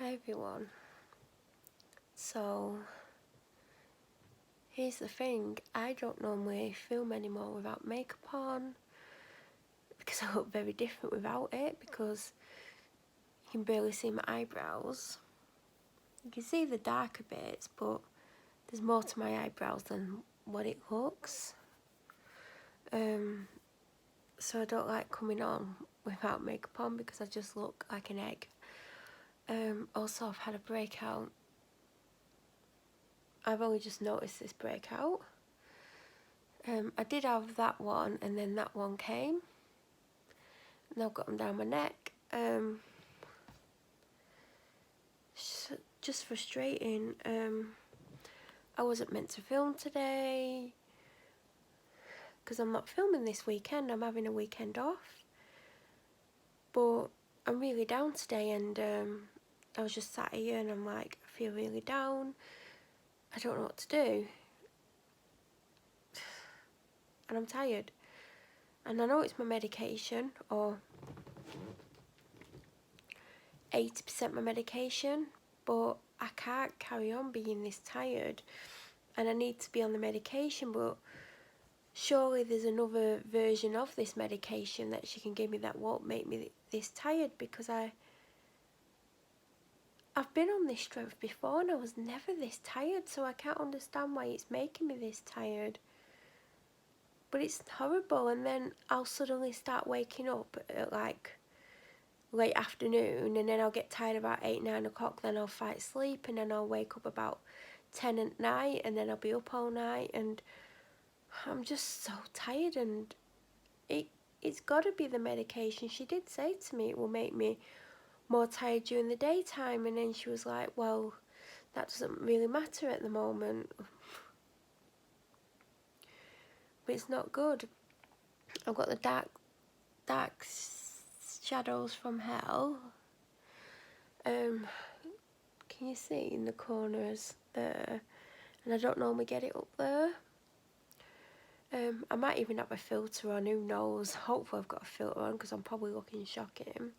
Hi everyone. So here's the thing, I don't normally film anymore without makeup on because I look very different without it, because you can barely see my eyebrows. You can see the darker bits, but there's more to my eyebrows than what it looks. So I don't like coming on without makeup on because I just look like an egg. Also, I've had a breakout. I've only just noticed this breakout. I did have that one, and then that one came. Now I've got them down my neck. Just frustrating. I wasn't meant to film today because I'm not filming this weekend. I'm having a weekend off. But I'm really down today, and I was just sat here and I'm like, I feel really down. I don't know what to do. And I'm tired. And I know it's my medication, or 80% my medication, but I can't carry on being this tired. And I need to be on the medication, but surely there's another version of this medication that she can give me that won't make me this tired, because I've been on this strength before and I was never this tired, so I can't understand why it's making me this tired. But it's horrible, and then I'll suddenly start waking up at like late afternoon, and then I'll get tired about 8-9 o'clock, then I'll fight sleep, and then I'll wake up about 10 at night, and then I'll be up all night, and I'm just so tired. And it's got to be the medication. She did say to me it will make me more tired during the daytime, and then she was like, well, that doesn't really matter at the moment. But it's not good. I've got the dark shadows from hell. Can you see in the corners there? And I don't normally get it up there. I might even have a filter on, who knows. Hopefully I've got a filter on, because I'm probably looking shocking.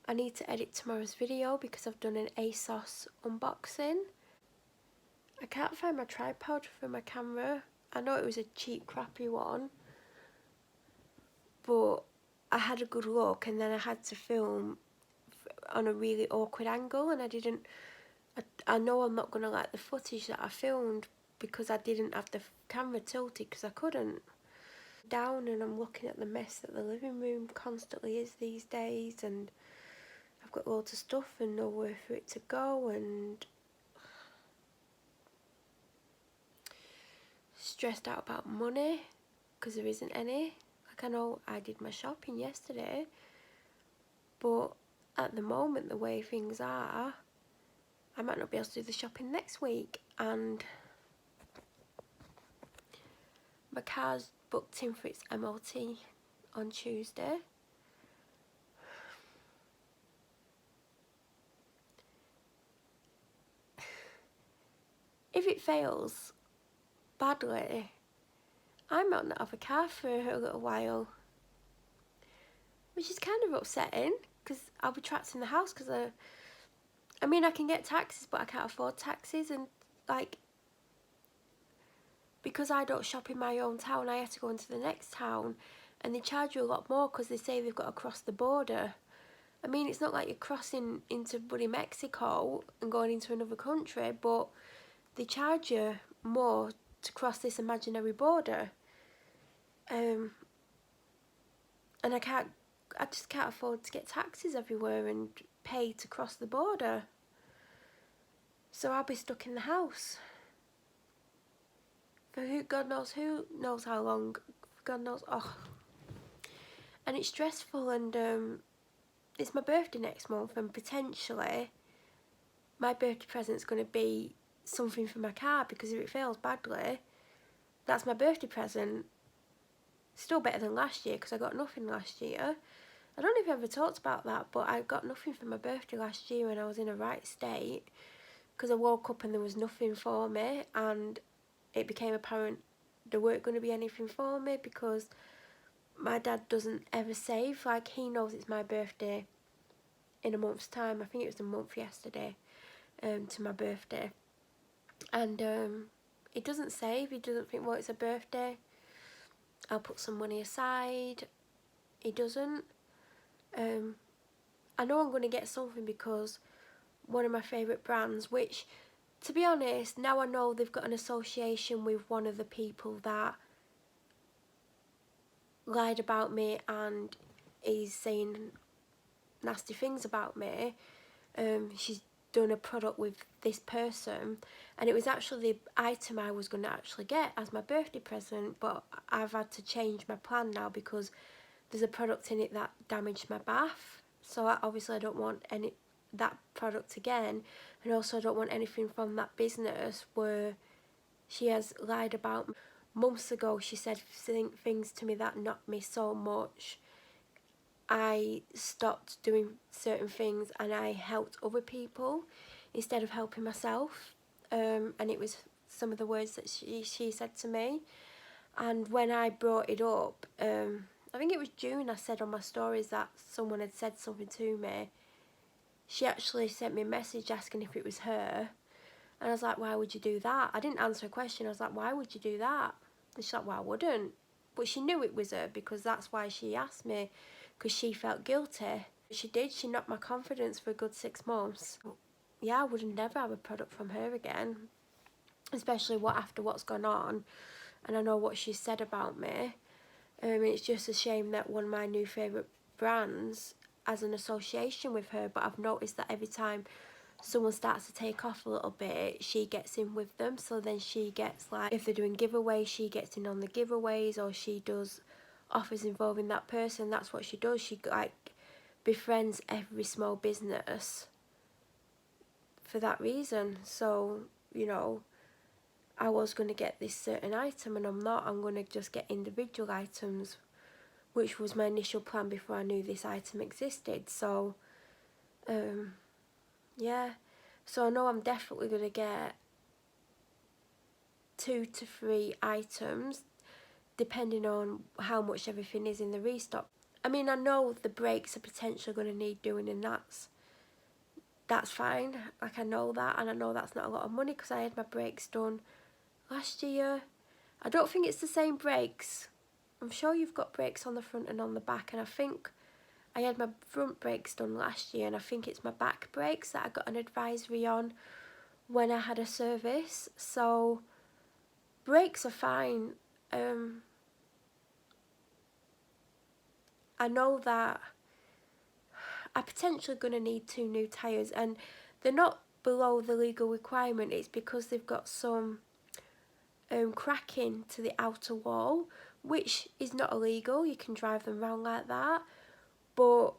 I need to edit tomorrow's video because I've done an ASOS unboxing. I can't find my tripod for my camera. I know it was a cheap, crappy one, but I had a good look, and then I had to film on a really awkward angle, and I know I'm not going to like the footage that I filmed because I didn't have the camera tilted, because I couldn't. Down, and I'm looking at the mess that the living room constantly is these days, and I've got loads of stuff and nowhere for it to go, and stressed out about money because there isn't any. Like, I know I did my shopping yesterday, but at the moment, the way things are, I might not be able to do the shopping next week. And my car's booked in for its MOT on Tuesday. If it fails badly, I might not have a car for a little while, which is kind of upsetting, because I'll be trapped in the house. Because I mean, I can get taxis, but I can't afford taxis, and like, because I don't shop in my own town, I have to go into the next town, and they charge you a lot more because they say they've got to cross the border. I mean, it's not like you're crossing into bloody Mexico and going into another country, but they charge you more to cross this imaginary border. And I just can't afford to get taxis everywhere and pay to cross the border. So I'll be stuck in the house for God knows how long. God knows. Oh, and it's stressful, and it's my birthday next month, and potentially my birthday present's going to be something for my car, because if it fails badly, that's my birthday present. Still better than last year, because I got nothing last year. I don't know if I ever talked about that, but I got nothing for my birthday last year, and I was in a right state, because I woke up and there was nothing for me, and it became apparent there weren't going to be anything for me, because my dad doesn't ever save. Like, he knows it's my birthday in a month's time. I think it was a month yesterday, to my birthday. And he doesn't save. He doesn't think, well, it's a birthday, I'll put some money aside. He doesn't. I know I'm going to get something because one of my favourite brands, which, to be honest, now I know they've got an association with one of the people that lied about me and is saying nasty things about me. She's done a product with this person, and it was actually the item I was going to actually get as my birthday present, but I've had to change my plan now because there's a product in it that damaged my bath. So obviously I don't want that product again, and also I don't want anything from that business where she has lied about me. Months ago she said things to me that knocked me so much. I stopped doing certain things and I helped other people instead of helping myself, and it was some of the words that she said to me. And when I brought it up, I think it was June, I said on my stories that someone had said something to me. She actually sent me a message asking if it was her. And I was like, why would you do that? I didn't answer a question. I was like, why would you do that? And she's like, well, I wouldn't. But she knew it was her because that's why she asked me, because she felt guilty. She did. She knocked my confidence for a good 6 months. Yeah, I would never have a product from her again, especially after what's gone on. And I know what she said about me. It's just a shame that one of my new favourite brands has an association with her, but I've noticed that every time someone starts to take off a little bit, she gets in with them. So then she gets, like, if they're doing giveaways, she gets in on the giveaways, or she does offers involving that person. That's what she does. She, like, befriends every small business for that reason. So, you know, I was going to get this certain item and I'm not. I'm going to just get individual items, which was my initial plan before I knew this item existed. So yeah, so I know I'm definitely going to get 2 to 3 items depending on how much everything is in the restock. I mean, I know the brakes are potentially going to need doing, and that's fine. Like, I know that, and I know that's not a lot of money because I had my brakes done last year. I don't think it's the same brakes. I'm sure you've got brakes on the front and on the back, and I think I had my front brakes done last year, and I think it's my back brakes that I got an advisory on when I had a service. So brakes are fine. I know that I'm potentially going to need 2 new tyres, and they're not below the legal requirement. It's because they've got some cracking to the outer wall, which is not illegal. You can drive them around like that, but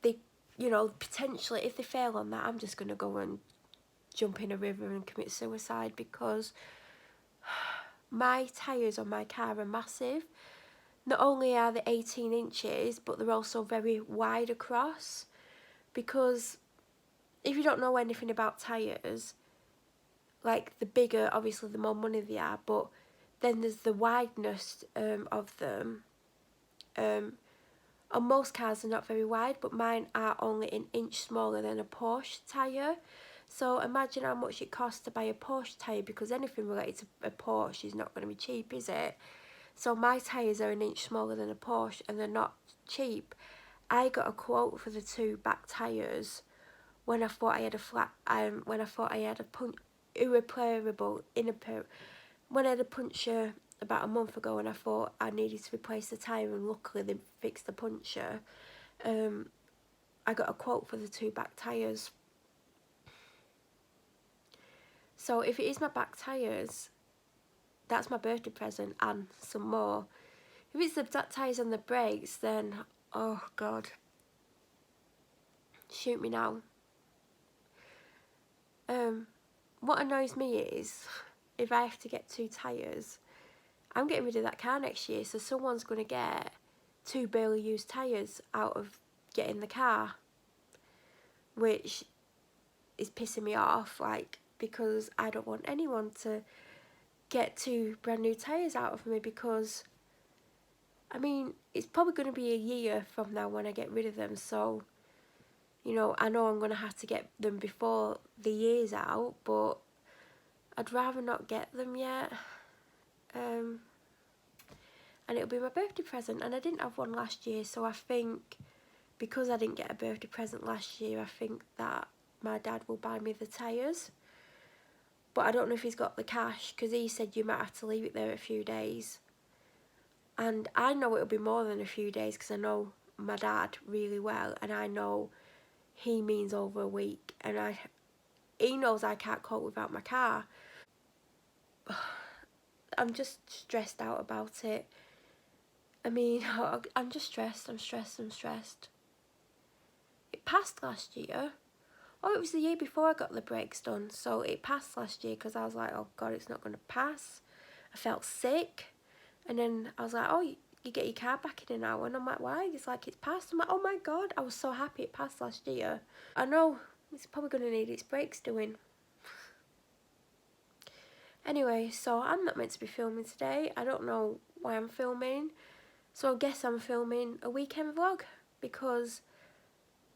they, you know, potentially if they fail on that, I'm just going to go and jump in a river and commit suicide, because my tyres on my car are massive. Not only are they 18 inches, but they're also very wide across, because if you don't know anything about tyres, like, the bigger, obviously, the more money they are, but then there's the wideness of them. On most cars they're not very wide, but mine are only an inch smaller than a Porsche tyre. So imagine how much it costs to buy a Porsche tyre, because anything related to a Porsche is not going to be cheap, is it? So my tyres are an inch smaller than a Porsche and they're not cheap. I got a quote for the 2 back tyres when I thought I had a flat, when I thought I had a irreparable, when I had a puncture about a month ago and I thought I needed to replace the tyre, and luckily they fixed the puncture. I got a quote for the 2 back tyres. So if it is my back tyres, that's my birthday present and some more. If it's the back tyres and the brakes, then, oh God, shoot me now. What annoys me is, if I have to get 2 tyres, I'm getting rid of that car next year, so someone's going to get 2 barely used tyres out of getting the car, which is pissing me off, like, because I don't want anyone to get 2 brand new tyres out of me, because, I mean, it's probably going to be a year from now when I get rid of them, so You know I'm going to have to get them before the year's out, but I'd rather not get them yet. And it'll be my birthday present, and I didn't have one last year, so I think because I didn't get a birthday present last year, I think that my dad will buy me the tyres. But I don't know if he's got the cash, because he said you might have to leave it there a few days. And I know it'll be more than a few days, because I know my dad really well, and I know he means over a week, and he knows I can't cope without my car. I'm just stressed out about it. I mean, I'm just stressed. I'm stressed. It passed last year. Oh, it was the year before I got the brakes done. So it passed last year because I was like, oh God, it's not going to pass. I felt sick. And then I was like, oh, you get your car back in an hour. And I'm like, why? It's like, it's passed. I'm like, oh my God. I was so happy it passed last year. I know it's probably going to need its brakes doing. Anyway, so I'm not meant to be filming today. I don't know why I'm filming. So I guess I'm filming a weekend vlog because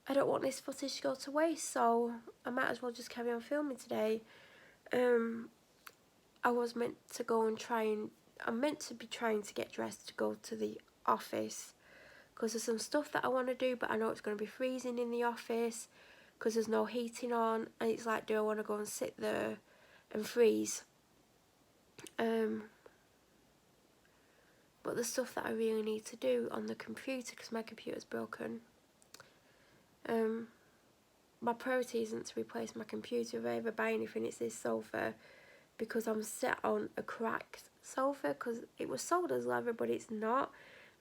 I don't want this footage to go to waste. So I might as well just carry on filming today. I was meant to go and I'm meant to be trying to get dressed to go to the office because there's some stuff that I want to do, but I know it's going to be freezing in the office because there's no heating on, and it's like, do I want to go and sit there and freeze? But the stuff that I really need to do on the computer, because my computer's broken, my priority isn't to replace my computer. If I ever buy anything, it's this sofa, because I'm sat on a cracked sofa, because it was sold as leather, but it's not,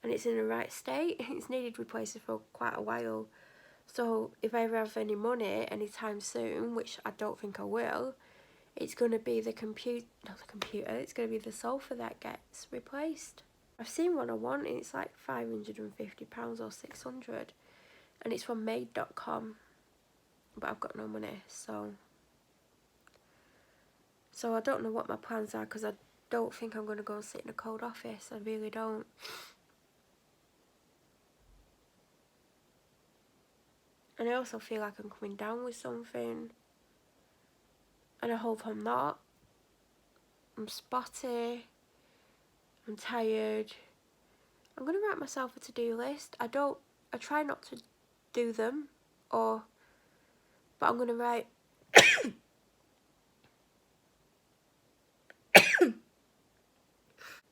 and it's in the right state. It's needed replacing for quite a while. So if I ever have any money anytime soon, which I don't think I will, it's going to be it's going to be the sofa that gets replaced. I've seen one I want, and it's like £550 or £600, and it's from made.com, but I've got no money, so I don't know what my plans are, because I don't think I'm going to go and sit in a cold office. I really don't. And I also feel like I'm coming down with something, and I hope I'm not. I'm spotty, I'm tired. I'm going to write myself a to-do list. I try not to do them, but I'm going to write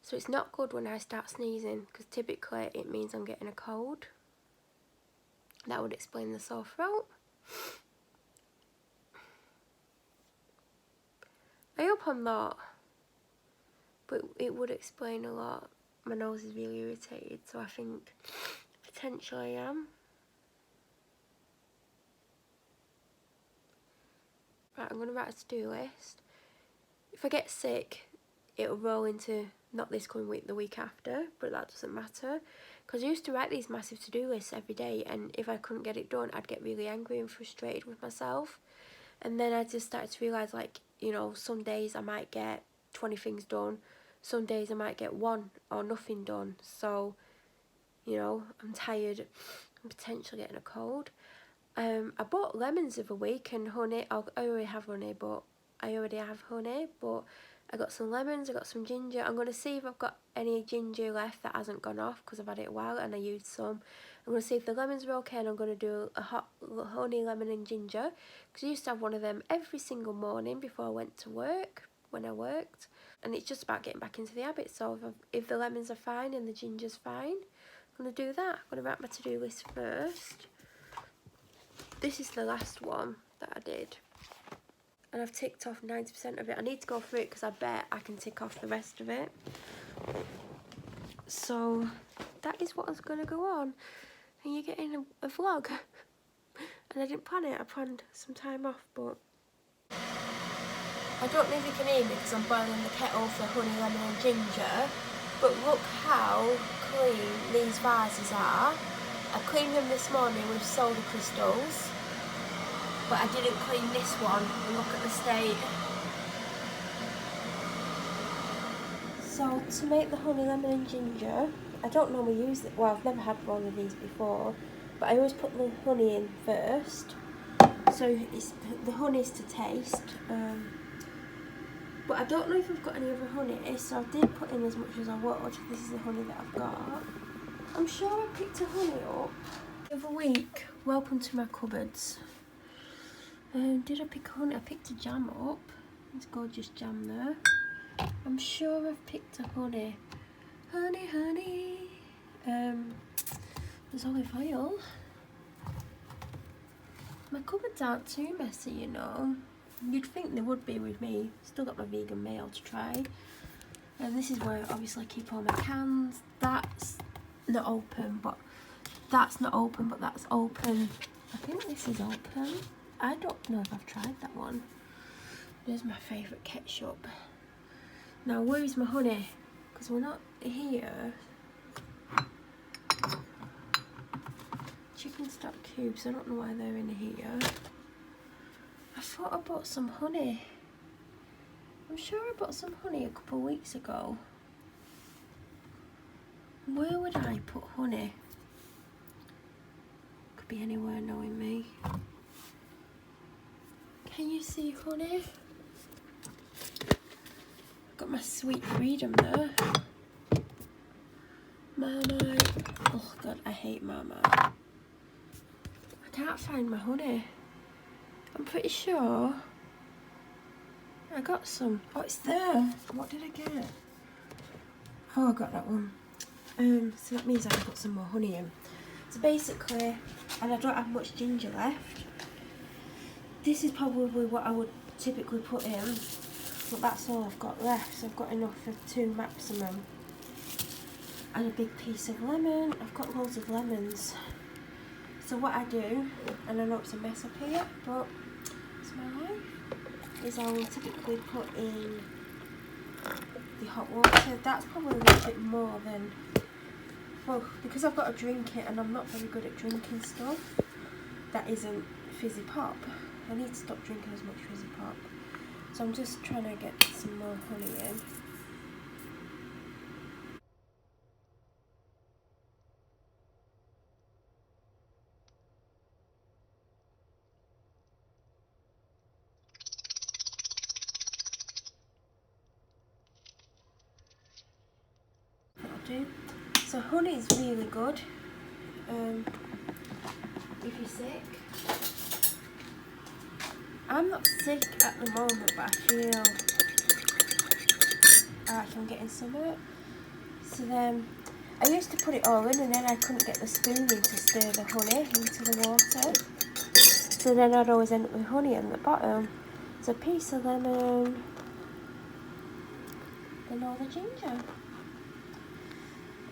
so it's not good when I start sneezing, because typically it means I'm getting a cold. That would explain the sore throat. I hope I'm not, but it would explain a lot. My nose is really irritated, so I think potentially I am. Right, I'm going to write a to-do list. If I get sick, it'll roll into not this coming week, the week after, but that doesn't matter. Because I used to write these massive to-do lists every day, and if I couldn't get it done, I'd get really angry and frustrated with myself. And then I just started to realise, like, you know, some days I might get 20 things done, some days I might get one or nothing done. So, you know, I'm tired, I'm potentially getting a cold. I bought lemons the other week and honey. I already have honey, but I got some lemons, I got some ginger. I'm going to see if I've got any ginger left that hasn't gone off, because I've had it a while and I used some. I'm going to see if the lemons are okay, and I'm going to do a hot honey, lemon and ginger, because I used to have one of them every single morning before I went to work, when I worked. And it's just about getting back into the habit. So if the lemons are fine and the ginger's fine, I'm going to do that. I'm going to write my to-do list first. This is the last one that I did, and I've ticked off 90% of it. I need to go through it because I bet I can tick off the rest of it. So that is what I was going to go on, and you're getting a vlog. And I didn't plan it, I planned some time off, but I don't know if you can hear me because I'm boiling the kettle for honey, lemon and ginger, but look how clean these vases are. I cleaned them this morning with soda crystals, but I didn't clean this one, and look at the state. So to make the honey, lemon and ginger, I don't normally use it, well, I've never had one of these before, but I always put the honey in first, so the honey's to taste. But I don't know if I've got any other honey, so I did put in as much as I would. This is the honey that I've got. I'm sure I picked a honey up the other week. Welcome to my cupboards. Did I pick honey? I picked a jam up. It's gorgeous jam there. I'm sure I've picked a honey. Honey, honey. There's olive oil. My cupboards aren't too messy, you know. You'd think they would be with me. Still got my vegan mail to try. And this is where obviously I keep all my cans. That's not open, but that's not open, but that's open. I think this is open. I don't know if I've tried that one. There's my favourite ketchup. Now where is my honey? Because we're not here. Chicken stock cubes, I don't know why they're in here. I thought I bought some honey. I'm sure I bought some honey a couple of weeks ago. Where would I put honey? Could be anywhere knowing me. Can you see honey? I've got my sweet freedom there. Marmite. Oh god, I hate Marmite. I can't find my honey. I'm pretty sure I got some. Oh, it's there. What did I get? Oh, I got that one. So that means I can put some more honey in. So basically, and I don't have much ginger left. This is probably what I would typically put in, but that's all I've got left. So I've got enough for 2 maximum. And a big piece of lemon. I've got loads of lemons. So what I do, and I know it's a mess up here, but it's my life, is I will typically put in the hot water. That's probably a little bit more than, well, because I've got to drink it and I'm not very good at drinking stuff that isn't fizzy pop. I need to stop drinking as much fizzy pop. So I'm just trying to get some more honey in. So honey is really good if you're sick. I'm not sick at the moment, but I feel like I'm getting somewhere. So then I used to put it all in and then I couldn't get the spoon in to stir the honey into the water. So then I'd always end up with honey on the bottom. So a piece of lemon and all the ginger.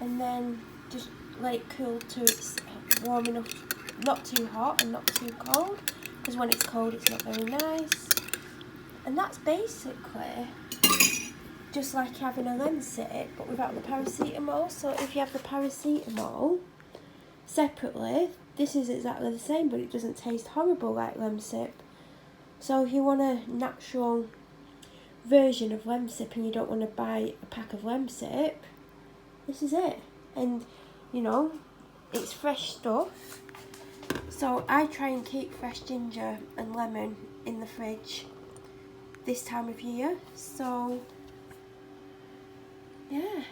And then just let it cool till it's warm enough, not too hot and not too cold, because when it's cold it's not very nice. And that's basically just like having a Lemsip but without the paracetamol. So if you have the paracetamol separately, this is exactly the same, but it doesn't taste horrible like Lemsip. So if you want a natural version of Lemsip and you don't want to buy a pack of Lemsip, this is it. And you know, it's fresh stuff. So I try and keep fresh ginger and lemon in the fridge this time of year. So yeah,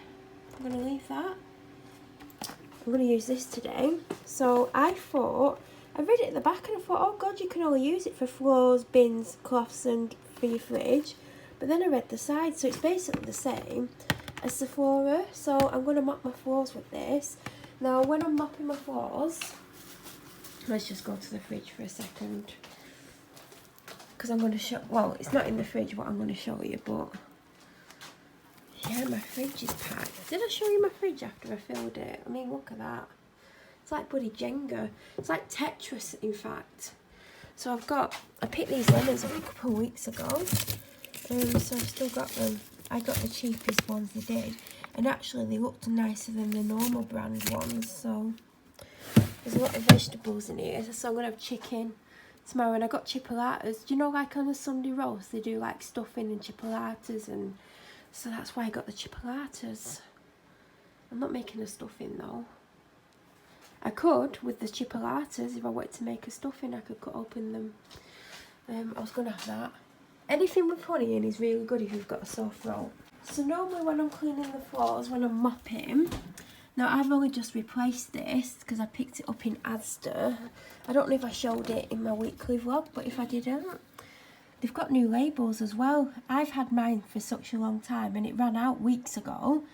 I'm gonna leave that. I'm gonna use this today. So I thought, I read it at the back and I thought, oh god, you can only use it for floors, bins, cloths and for your fridge. But then I read the side, so it's basically the same as Sephora. So I'm going to mop my floors with this. Now when I'm mopping my floors, let's just go to the fridge for a second, because I'm going to show, well, it's not in the fridge what I'm going to show you, but yeah, my fridge is packed. Did I show you my fridge after I filled it? I mean, look at that. It's like bloody Jenga. It's like Tetris, in fact. So I picked these lemons up a couple of weeks ago, so I've still got them. I got the cheapest ones they did, and actually they looked nicer than the normal brand ones. So there's a lot of vegetables in here. So I'm gonna have chicken tomorrow, and I got chipolatas. Do you know, like on a Sunday roast they do like stuffing and chipolatas, and so that's why I got the chipolatas. I'm not making a stuffing though. I could, with the chipolatas, if I wanted to make a stuffing, I could cut open them. I was going to have that. Anything with honey in is really good if you've got a sore throat. So normally when I'm cleaning the floors, when I'm mopping, now I've only just replaced this because I picked it up in Asda. I don't know if I showed it in my weekly vlog, but if I didn't, they've got new labels as well. I've had mine for such a long time and it ran out weeks ago.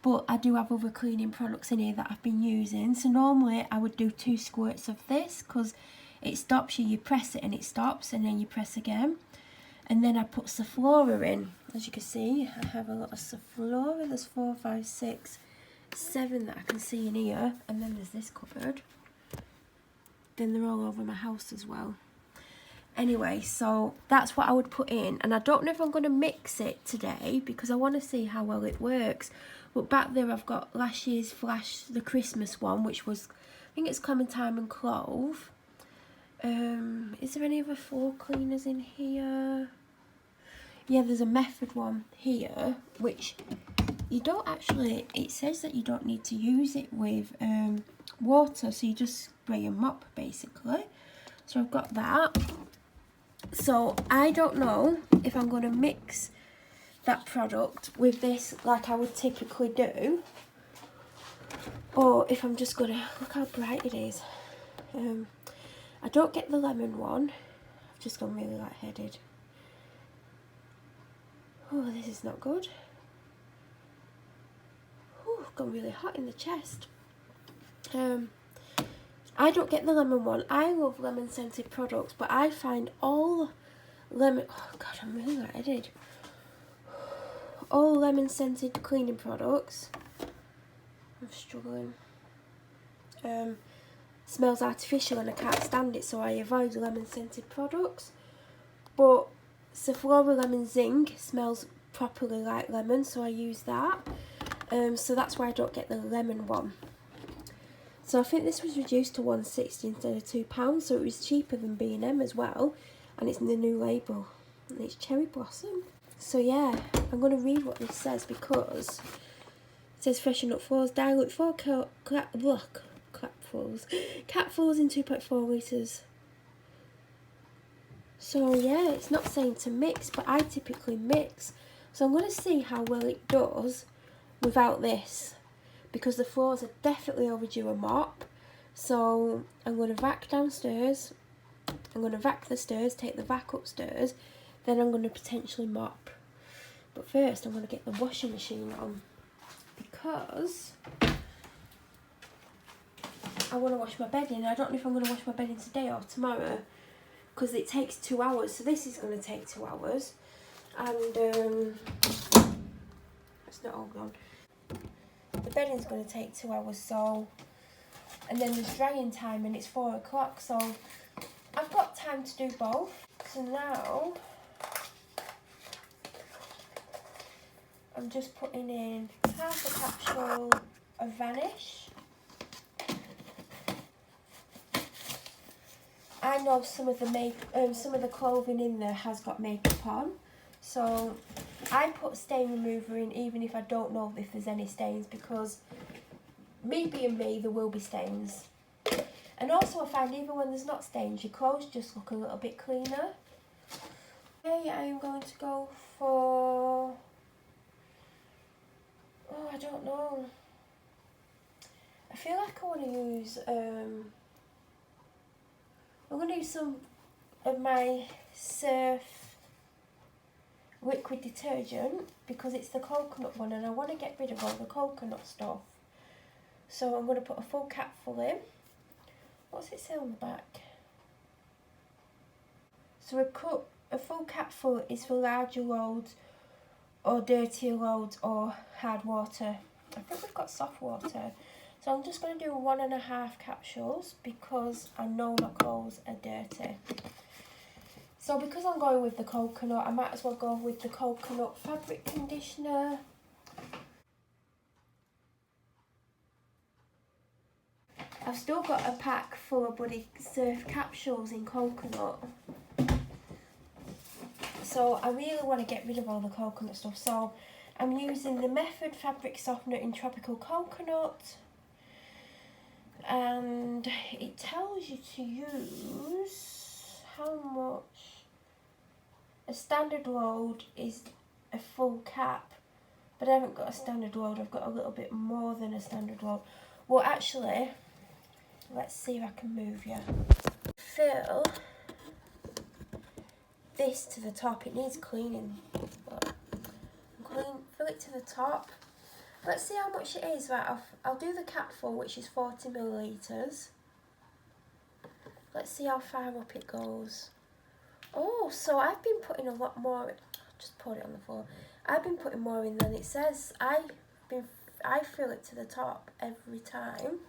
But I do have other cleaning products in here that I've been using. So normally I would do 2 squirts of this because it stops you. You press it and it stops, and then you press again. And then I put Sephora in. As you can see, I have a lot of Sephora. There's 4, 5, 6, 7 that I can see in here. And then there's this cupboard. Then they're all over my house as well. Anyway, so that's what I would put in. And I don't know if I'm going to mix it today because I want to see how well it works. But back there I've got last year's Flash, the Christmas one, which was, I think it's Clementine and Clove. Is there any other floor cleaners in here? Yeah, there's a Method one here, which you don't actually, it says that you don't need to use it with water, so you just spray and mop basically. So I've got that. So I don't know if I'm going to mix that product with this like I would typically do, or if I'm just gonna, look how bright it is. I don't get the lemon one. I've just gone really lightheaded. Oh, this is not good. Oh, I've gone really hot in the chest. I don't get the lemon one. I love lemon scented products, but I find all lemon, oh god, I'm really lightheaded. All lemon scented cleaning products, I'm struggling, smells artificial and I can't stand it, so I avoid lemon scented products. But Sephora Lemon Zing smells properly like lemon, so I use that. So that's why I don't get the lemon one. So I think this was reduced to £1.60 instead of £2, so it was cheaper than B&M as well, and it's in the new label, and it's Cherry Blossom. So yeah, I'm going to read what this says because it says freshen up floors, dilute 4 capfuls in 2.4 litres. So yeah, it's not saying to mix, but I typically mix. So I'm going to see how well it does without this, because the floors are definitely overdue a mop. So I'm going to vac downstairs, I'm going to vac the stairs, take the vac upstairs, then I'm going to potentially mop. But first I'm going to get the washing machine on because I want to wash my bedding. I don't know if I'm going to wash my bedding today or tomorrow because it takes 2 hours. So this is going to take 2 hours. And it's not all gone. The bedding's going to take 2 hours, so, and then there's drying time and it's 4 o'clock, so I've got time to do both. So now I'm just putting in half a capsule of Vanish. I know some of the clothing in there has got makeup on, so I put stain remover in even if I don't know if there's any stains, because me being me, there will be stains. And also I find even when there's not stains, your clothes just look a little bit cleaner. Okay, I am going to go for, oh, I don't know. I feel like I want to use, I'm going to use some of my Surf liquid detergent because it's the coconut one and I want to get rid of all the coconut stuff. So I'm going to put a full capful in. What's it say on the back? So a full capful is for larger loads or dirtier loads or hard water. I think we've got soft water. So I'm just going to do 1.5 capsules because I know my clothes are dirty. So because I'm going with the coconut, I might as well go with the coconut fabric conditioner. I've still got a pack full of bloody Surf capsules in coconut. So I really want to get rid of all the coconut stuff. So I'm using the Method fabric softener in tropical coconut. And it tells you to use how much. A standard load is a full cap, but I haven't got a standard load, I've got a little bit more than a standard load. Well, actually, let's see if I can move you. Fill this to the top, it needs cleaning. Fill it to the top. Let's see how much it is. Right, I'll do the cap full, which is 40 millilitres. Let's see how far up it goes. Oh, so I've been putting a lot more. Just pour it on the floor. I've been putting more in than it says. I fill it to the top every time.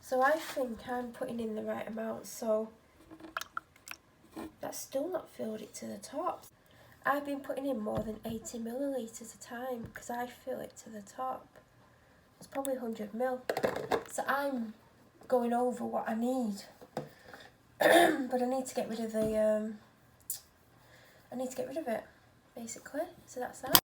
So I think I'm putting in the right amount. So that's still not filled it to the top. I've been putting in more than 80 millilitres a time because I fill it to the top. It's probably 100 ml. So I'm going over what I need. But I need to get rid of the I need to get rid of it, basically. So that's that.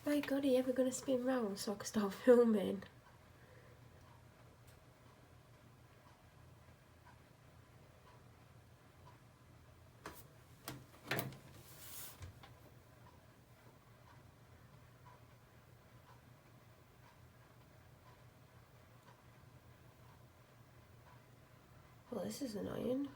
My God, are you ever going to spin round so I can start filming? Well, this is annoying.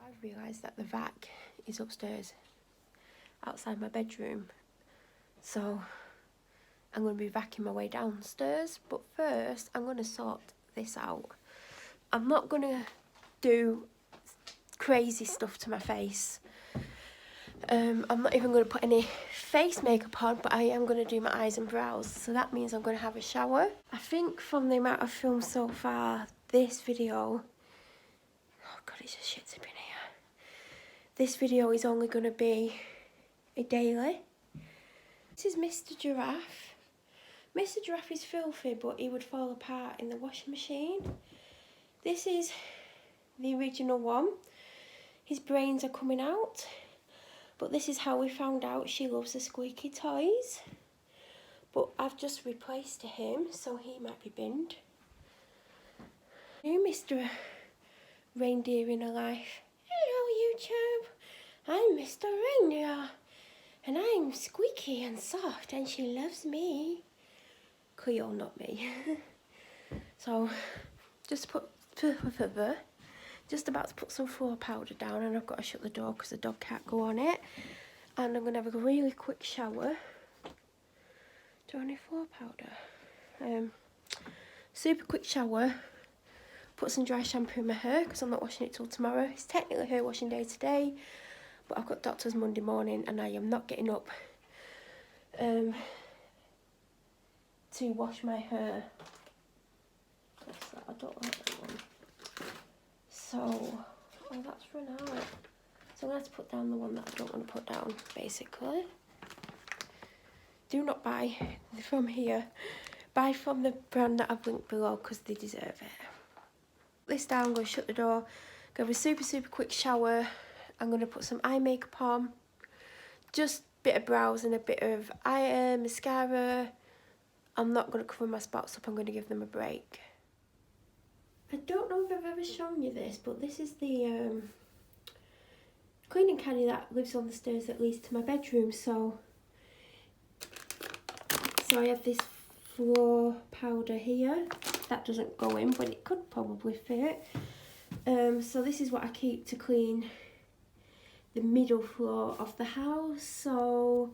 I've realised that the vac is upstairs, outside my bedroom. So I'm going to be vacuuming my way downstairs. But first, I'm going to sort this out. I'm not going to do crazy stuff to my face. I'm not even going to put any face makeup on, but I am going to do my eyes and brows. So that means I'm going to have a shower. I think from the amount of film so far, this video... Oh God, it's just shit up in here. This video is only going to be a daily. This is Mr. Giraffe. Mr. Giraffe is filthy, but he would fall apart in the washing machine. This is the original one. His brains are coming out. But this is how we found out she loves the squeaky toys. But I've just replaced him, so he might be binned. New Mr. Reindeer in her life. Hello, YouTube. I'm Mr. Reindeer. And I'm squeaky and soft, and she loves me. Cleo, not me. So, just about to put some floor powder down, and I've got to shut the door because the dog can't go on it. And I'm going to have a really quick shower. Do I need floor powder? Super quick shower. Put some dry shampoo in my hair because I'm not washing it till tomorrow. It's technically hair washing day today, but I've got doctors Monday morning and I am not getting up to wash my hair. What's that? I don't like that one. So, oh, that's run out. So I'm going to have to put down the one that I don't want to put down, basically. Do not buy from here. Buy from the brand that I've linked below because they deserve it. Put this down, I'm going to shut the door. Go have a super quick shower. I'm going to put some eye makeup on. Just a bit of brows and a bit of eye mascara. I'm not going to cover my spots up, I'm going to give them a break. I don't know if I've ever shown you this, but this is the cleaning caddy that lives on the stairs that leads to my bedroom. So I have this floor powder here. That doesn't go in, but it could probably fit. So this is what I keep to clean the middle floor of the house. So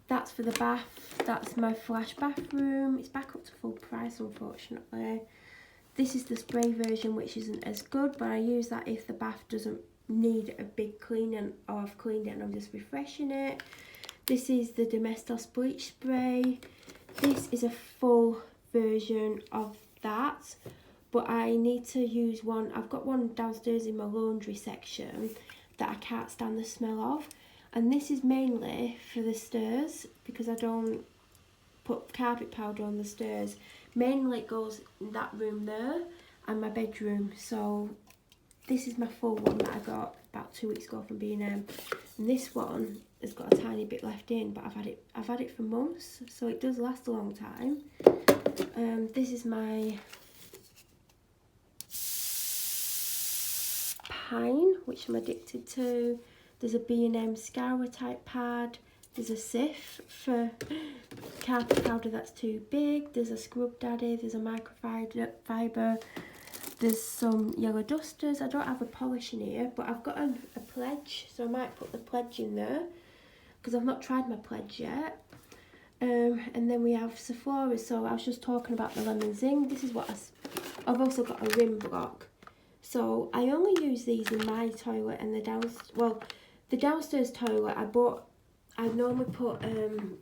that's for the bath. That's my flash bathroom. It's back up to full price, unfortunately. This is the spray version, which isn't as good, but I use that if the bath doesn't need a big cleaning, or I've cleaned it and I'm just refreshing it. This is the Domestos bleach spray. This is a full version of that, but I need to use one. I've got one downstairs in my laundry section that I can't stand the smell of, and this is mainly for the stairs because I don't put carpet powder on the stairs. Mainly it goes in that room there and my bedroom. So this is my full one that I got about 2 weeks ago from B&M, and this one has got a tiny bit left in, but I've had it for months, so it does last a long time. This is my Pine, which I'm addicted to. There's a B&M Scour type pad. There's a Sif for carpet powder that's too big. There's a Scrub Daddy. There's a microfiber. There's some yellow dusters. I don't have a polish in here, but I've got a Pledge, so I might put the Pledge in there because I've not tried my Pledge yet. And then we have Sephora. So I was just talking about the Lemon Zing. This is what I've also got a rim block. So I only use these in my toilet and the downstairs toilet I normally put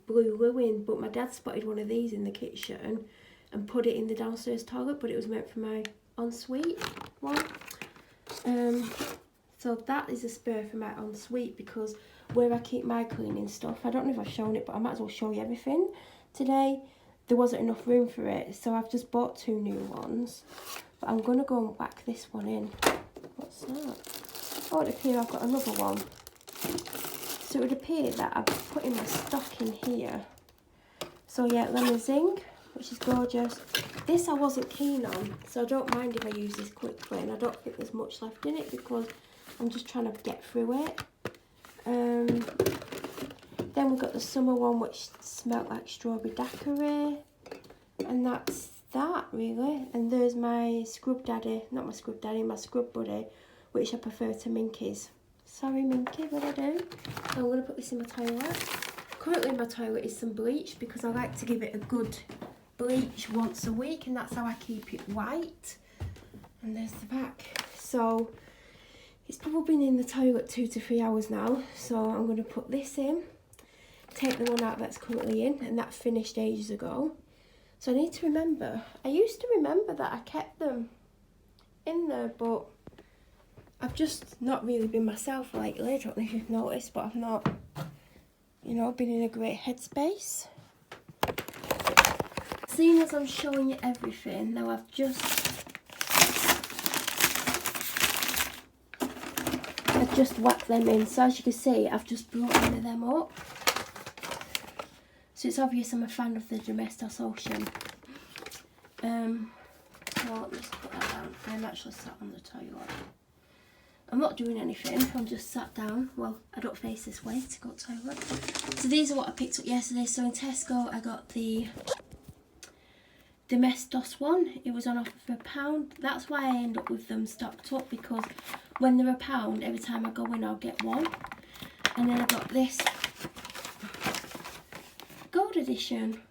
Blue Lou in, but my dad spotted one of these in the kitchen and put it in the downstairs toilet, but it was meant for my ensuite one. So that is a spare for my ensuite, because where I keep my cleaning stuff, I don't know if I've shown it, but I might as well show you everything today. There wasn't enough room for it, so I've just bought 2 new ones. But I'm going to go and whack this one in. What's that? Oh, it appears I've got another one. So it would appear that I've put in my stock in here. So yeah, Lemon Zing, which is gorgeous. This I wasn't keen on, so I don't mind if I use this quickly, and I don't think there's much left in it because I'm just trying to get through it. Then we've got the summer one, which smelled like strawberry daiquiri, and that's that really. And there's my Scrub Daddy, not my Scrub Daddy, my Scrub Buddy, which I prefer to Minky's. Sorry Minky, what I do? So I'm going to put this in my toilet. Currently in my toilet is some bleach because I like to give it a good bleach once a week, and that's how I keep it white. And there's the back. So it's probably been in the toilet 2 to 3 hours now, so I'm going to put this in, take the one out that's currently in, and that finished ages ago. So I need to remember, I used to remember that I kept them in there, but I've just not really been myself lately. I don't know if you've noticed, but I've not, you know, been in a great headspace. Seeing as I'm showing you everything, now I've just whacked them in. So as you can see, I've just brought one of them up. So it's obvious I'm a fan of the Domestos Ocean. So let me just put that down. I'm actually sat on the toilet. I'm not doing anything, I'm just sat down. Well, I don't face this way to go to the toilet. So these are what I picked up yesterday. So in Tesco, I got the Domestos one. It was on offer for £1. That's why I end up with them stocked up, because when they're £1, every time I go in, I'll get one. And then I got this Gold Edition.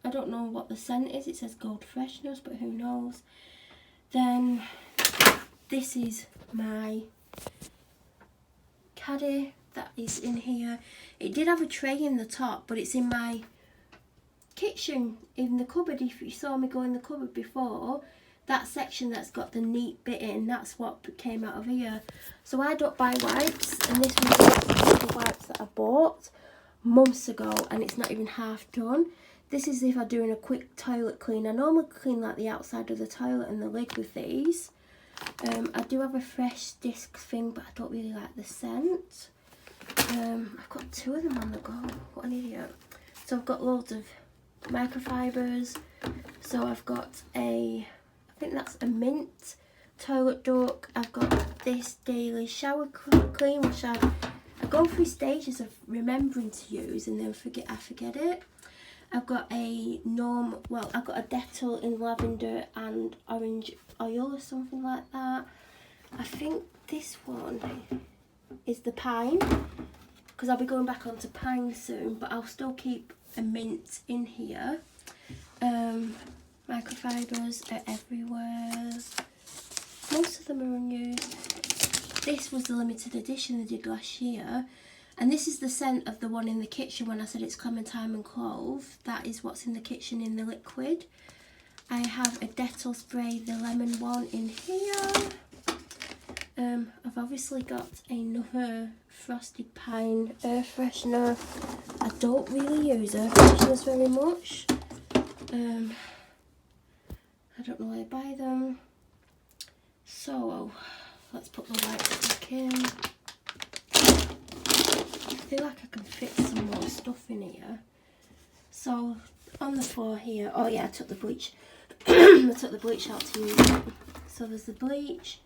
I don't know what the scent is. It says Gold Freshness, but who knows. Then this is my caddy that is in here. It did have a tray in the top, but it's in my kitchen in the cupboard. If you saw me go in the cupboard before, that section that's got the neat bit in, that's what came out of here. So I don't buy wipes, and this was the wipes that I bought months ago, and it's not even half done. This is if I'm doing a quick toilet clean. I normally clean like the outside of the toilet and the lid with these. I do have a fresh disc thing, but I don't really like the scent. I've got 2 of them on the go. What an idiot. So I've got loads of microfibers. So I've got I think that's a mint toilet duck. I've got this daily shower clean, which I go through stages of remembering to use and then I forget it. I've got a I've got a Dettol in lavender and orange oil or something like that. I think this one is the Pine, because I'll be going back onto Pine soon, but I'll still keep a mint in here. Microfibers are everywhere. Most of them are unused. This was the limited edition they did last year, And this is the scent of the one in the kitchen when I said it's clementine and clove. That is what's in the kitchen in the liquid. I have a Dettol spray, the lemon one, in here. I've obviously got another frosted pine air freshener. I don't really use air fresheners very much. I don't know where I buy them. So let's put the wipes back in. I feel like I can fit some more stuff in here. So on the floor here, oh yeah, I took the bleach. I took the bleach out to use it. So there's the bleach.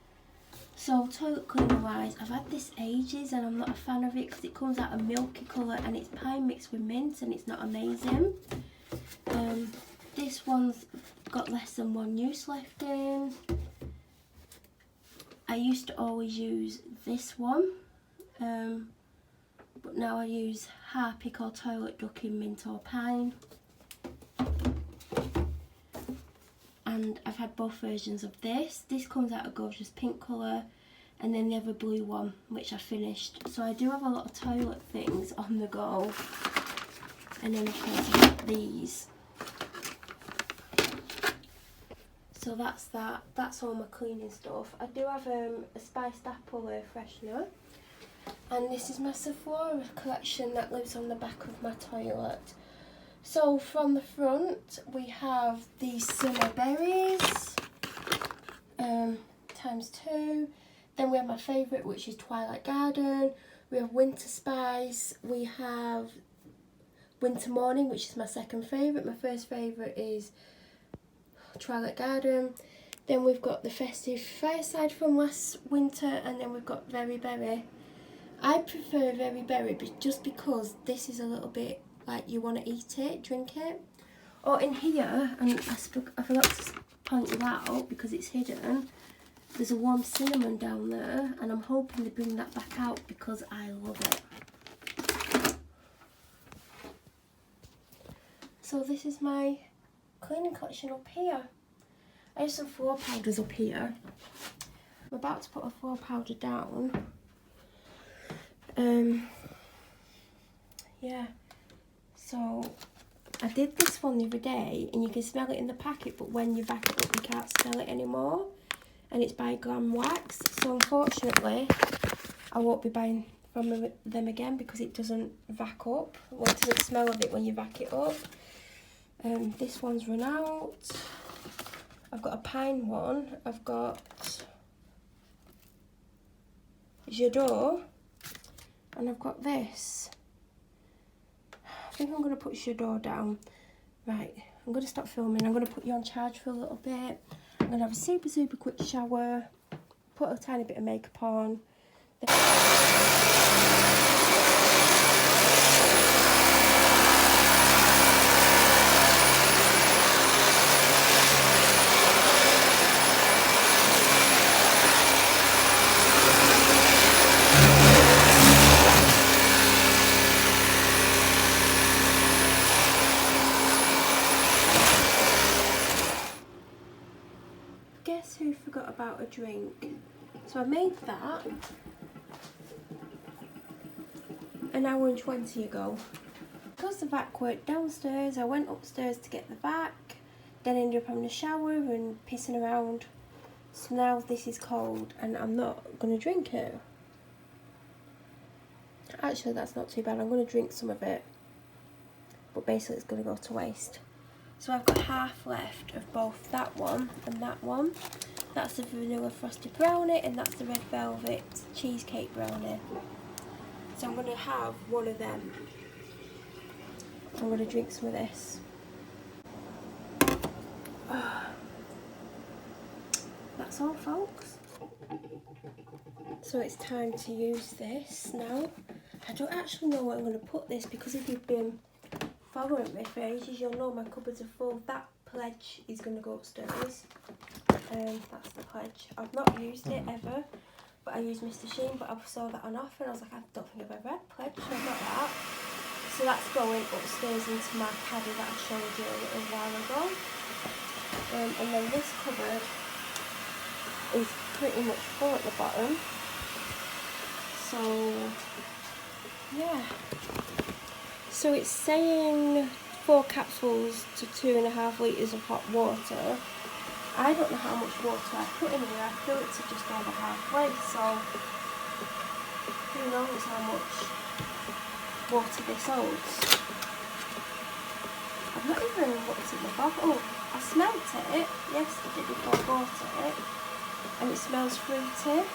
So toilet cleaner wise, I've had this ages and I'm not a fan of it because it comes out a milky colour and it's pine mixed with mint and it's not amazing. This one's got less than one use left in. I used to always use this one, but now I use Harpic or Toilet Duck in mint or pine. And I've had both versions of this. This comes out a gorgeous pink colour, and then the other blue one, which I finished. So I do have a lot of toilet things on the go. And then of course I have these. So that's that. That's all my cleaning stuff. I do have a spiced apple air freshener. And this is my Sephora collection that lives on the back of my toilet. So from the front we have these summer berries, ×2. Then we have my favourite, which is Twilight Garden. We have Winter Spice. We have Winter Morning, which is my second favourite. My first favourite is Twilight Garden. Then we've got the Festive Fireside from last winter, and then we've got Very Berry. I prefer Very Berry just because this is a little bit like you want to eat it, drink it. Or in here, and I forgot to point it out because it's hidden, there's a warm cinnamon down there, and I'm hoping to bring that back out because I love it. So this is my cleaning collection up here. I have some floor powders up here. I'm about to put a floor powder down. Yeah. So I did this one the other day, and you can smell it in the packet, but when you back it up, you can't smell it anymore. And it's by Glam Wax. So unfortunately, I won't be buying from them again because it doesn't vac up. Well, it doesn't smell of it when you vac it up. This one's run out. I've got a pine one. I've got J'adore, and I've got this. I think I'm going to put J'adore down. Right, I'm going to stop filming. I'm going to put you on charge for a little bit. I'm going to have a super quick shower, put a tiny bit of makeup on. Guess who forgot about a drink? So I made that an hour and 20 ago. Because the vac worked downstairs, I went upstairs to get the vac, then ended up having a shower and pissing around. So now this is cold and I'm not going to drink it. Actually, that's not too bad. I'm going to drink some of it, but basically it's going to go to waste. So I've got half left of both that one and that one. That's the vanilla frosted brownie, and that's the red velvet cheesecake brownie. So I'm going to have one of them. I'm going to drink some of this. That's all, folks. So it's time to use this now. I don't actually know where I'm going to put this because if you've been following me for ages, you'll know my cupboards are full. That pledge is going to go upstairs. That's the pledge. I've not used it ever, but I used Mr. Sheen, but I saw that on offer and I was like, I don't think I've ever read pledge, so I've got that. So that's going upstairs into my caddy that I showed you a little while ago. And then this cupboard is pretty much full at the bottom. So Yeah. So it's saying 4 capsules to 2.5 litres of hot water. I don't know how much water I put in here. I fill it to just over halfway, so who knows how much water this holds. I've not even looked at the bottle. I smelt it yesterday before I bought it, and it smells fruity.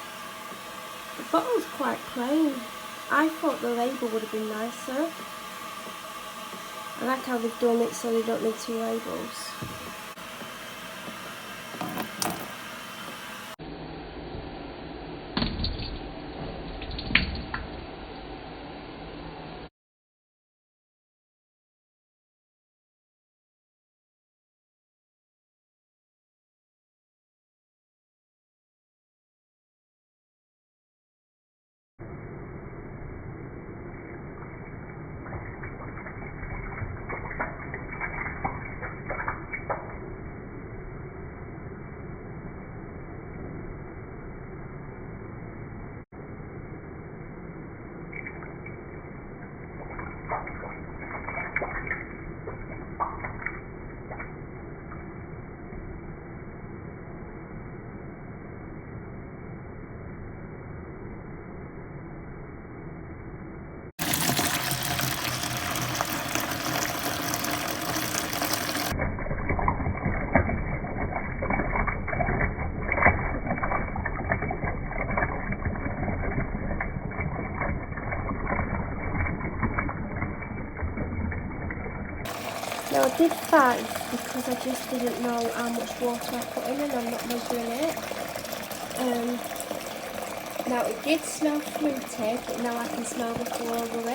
The bottle's quite plain. I thought the label would have been nicer. I like how they've done it so they don't need 2 labels. Now I did 5 because I just didn't know how much water I put in and I'm not measuring it. Now it did smell fruity, but now I can smell the floral.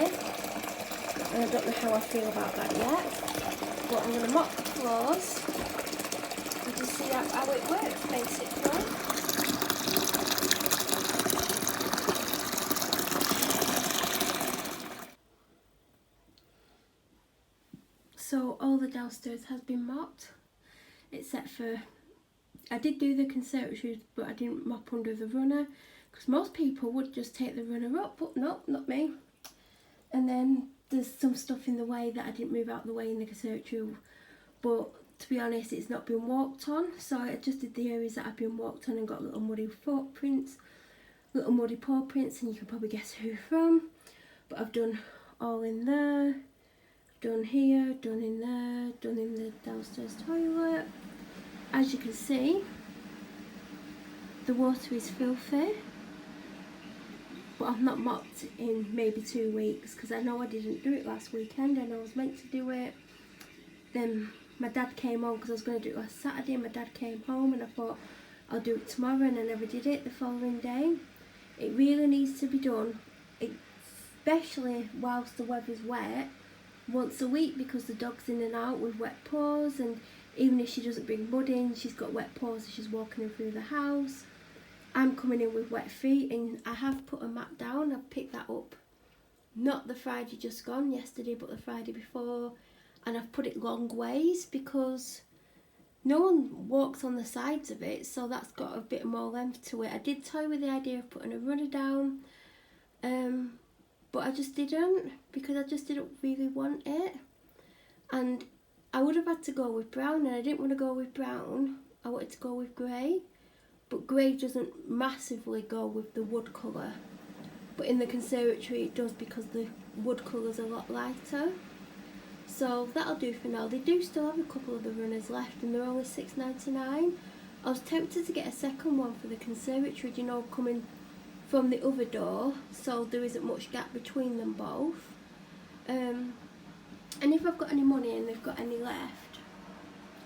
And I don't know how I feel about that yet. But I'm going to mop the floors and just see how it works basically. So all the downstairs has been mopped, except for, I did do the conservatories, but I didn't mop under the runner, because most people would just take the runner up, but no, not me. And then there's some stuff in the way that I didn't move out the way in the conservatory, but to be honest, it's not been walked on, so I just did the areas that have been walked on and got little muddy footprints, little muddy paw prints, and you can probably guess who from. But I've done all in there, done here, done in there, done in the downstairs toilet. As you can see, the water is filthy, but I've not mopped in maybe 2 weeks because I know I didn't do it last weekend and I was meant to do it. Then my dad came home because I was going to do it last Saturday. My dad came home and I thought I'll do it tomorrow, and I never did it the following day. It really needs to be done, especially whilst the weather's wet, once a week, because the dog's in and out with wet paws, and even if she doesn't bring mud in, she's got wet paws as she's walking in through the house. I'm coming in with wet feet, and I have put a mat down. I've picked that up, not the Friday just gone yesterday, but the Friday before, and I've put it long ways because no one walks on the sides of it, so that's got a bit more length to it. I did toy with the idea of putting a runner down, but I just didn't, because I just didn't really want it. And I would have had to go with brown, and I didn't want to go with brown. I wanted to go with grey, but grey doesn't massively go with the wood colour. But in the conservatory it does, because the wood colour's a lot lighter. So that'll do for now. They do still have a couple of the runners left, and they're only $6.99. I was tempted to get a second one for the conservatory, you know, coming from the other door, so there isn't much gap between them both. And if I've got any money and they've got any left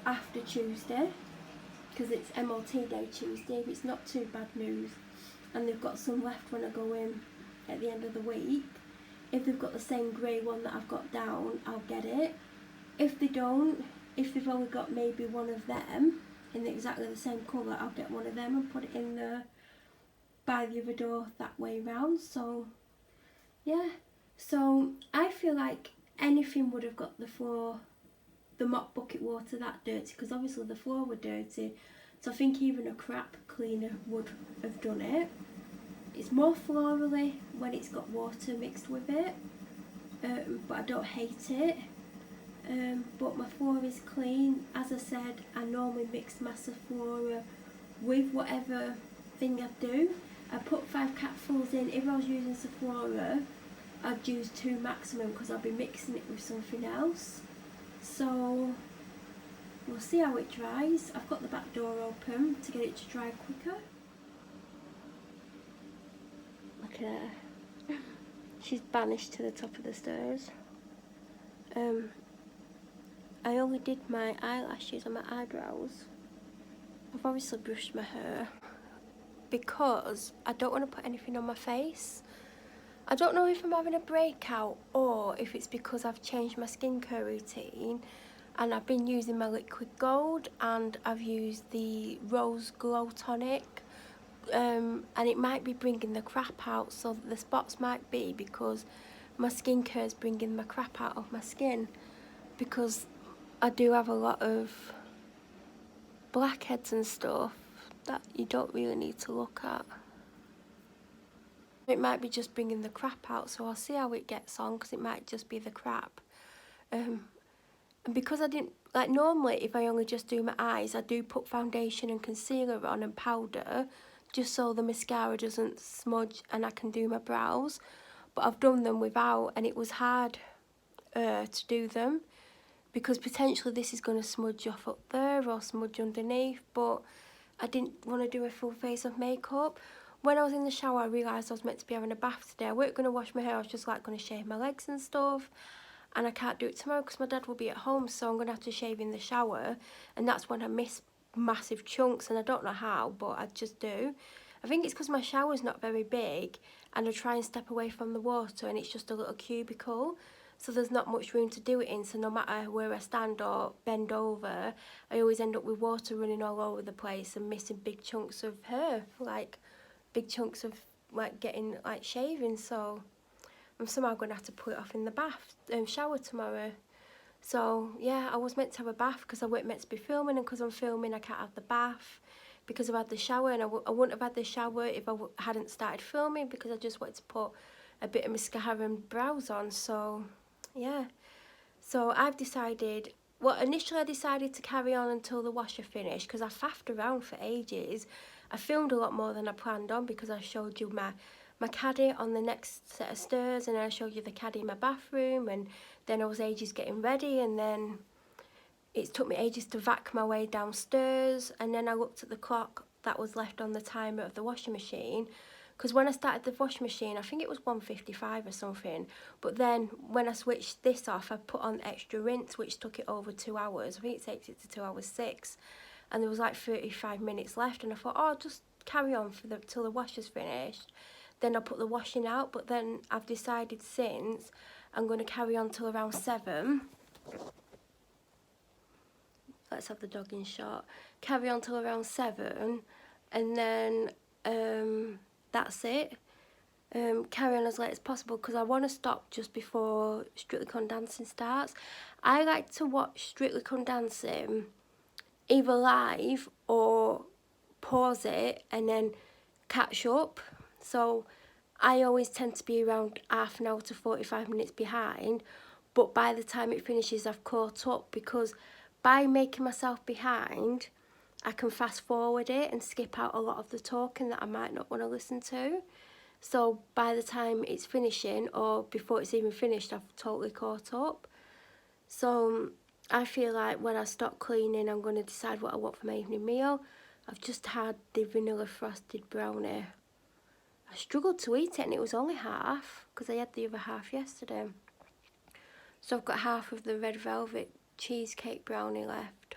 after Tuesday, because it's MOT day Tuesday, if it's not too bad news, and they've got some left when I go in at the end of the week, if they've got the same grey one that I've got down, I'll get it. If they don't, if they've only got maybe one of them in exactly the same colour, I'll get one of them and put it in there by the other door that way round. So yeah, so I feel like anything would have got the floor, the mop bucket water that dirty, because obviously the floor were dirty, so I think even a crap cleaner would have done it. It's more florally when it's got water mixed with it, but I don't hate it. But my floor is clean. As I said, I normally mix Massaflora with whatever thing I do. I put 5 capsules in. If I was using Sephora, I'd use 2 maximum because I'll be mixing it with something else. So we'll see how it dries. I've got the back door open to get it to dry quicker. Look at her. She's banished to the top of the stairs. I only did my eyelashes and my eyebrows. I've obviously brushed my hair because I don't want to put anything on my face. I don't know if I'm having a breakout or if it's because I've changed my skincare routine and I've been using my liquid gold and I've used the rose glow tonic, and it might be bringing the crap out, so the spots might be because my skincare is bringing the crap out of my skin, because I do have a lot of blackheads and stuff that you don't really need to look at. It might be just bringing the crap out, so I'll see how it gets on, because it might just be the crap. And because I didn't, like normally if I only just do my eyes, I do put foundation and concealer on and powder, just so the mascara doesn't smudge and I can do my brows. But I've done them without, and it was hard to do them, because potentially this is going to smudge off up there or smudge underneath, but I didn't want to do a full face of makeup. When I was in the shower, I realised I was meant to be having a bath today. I weren't going to wash my hair, I was just like going to shave my legs and stuff. And I can't do it tomorrow because my dad will be at home, so I'm going to have to shave in the shower. And that's when I miss massive chunks, and I don't know how, but I just do. I think it's because my shower's not very big, and I try and step away from the water, and it's just a little cubicle. So there's not much room to do it in, so no matter where I stand or bend over, I always end up with water running all over the place and missing big chunks of hair, like big chunks of like getting like shaving. So I'm somehow going to have to put it off in the bath shower tomorrow. So yeah, I was meant to have a bath because I weren't meant to be filming, and because I'm filming I can't have the bath because I've had the shower, and I wouldn't have had the shower if I hadn't started filming, because I just wanted to put a bit of mascara and brows on. So yeah, so I've decided, well, initially I decided to carry on until the washer finished, because I faffed around for ages. I filmed a lot more than I planned on, because I showed you my caddy on the next set of stairs, and then I showed you the caddy in my bathroom, and then I was ages getting ready, and then it took me ages to vac my way downstairs, and then I looked at the clock that was left on the timer of the washing machine, because when I started the washing machine, I think it was 1:55 or something, but then when I switched this off, I put on extra rinse, which took it over 2 hours. I think it takes it to 2 hours 6, and there was like 35 minutes left, and I thought, oh, I'll just carry on till the washer's finished, then I'll put the washing out. But then I've decided since I'm going to carry on till around 7. Let's have the dog in shot. Carry on till around 7, and then that's it. Carry on as late as possible, because I want to stop just before Strictly Come Dancing starts. I like to watch Strictly Come Dancing either live or pause it and then catch up. So I always tend to be around half an hour to 45 minutes behind, but by the time it finishes I've caught up, because by making myself behind I can fast forward it and skip out a lot of the talking that I might not want to listen to. So by the time it's finishing, or before it's even finished, I've totally caught up. So I feel like when I stop cleaning, I'm going to decide what I want for my evening meal. I've just had the vanilla frosted brownie. I struggled to eat it, and it was only half because I had the other half yesterday. So I've got half of the red velvet cheesecake brownie left.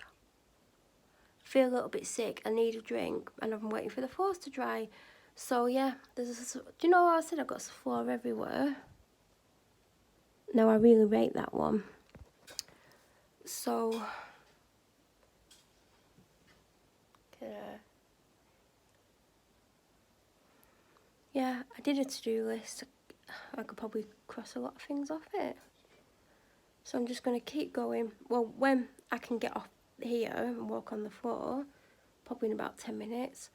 Feel a little bit sick, I need a drink, and I'm waiting for the floors to dry. So yeah, do you know what I said? I've got floor everywhere. No, I really rate that one. So yeah, I did a to-do list. I could probably cross a lot of things off it. So I'm just going to keep going. Well, when I can get off here and walk on the floor, probably in about 10 minutes,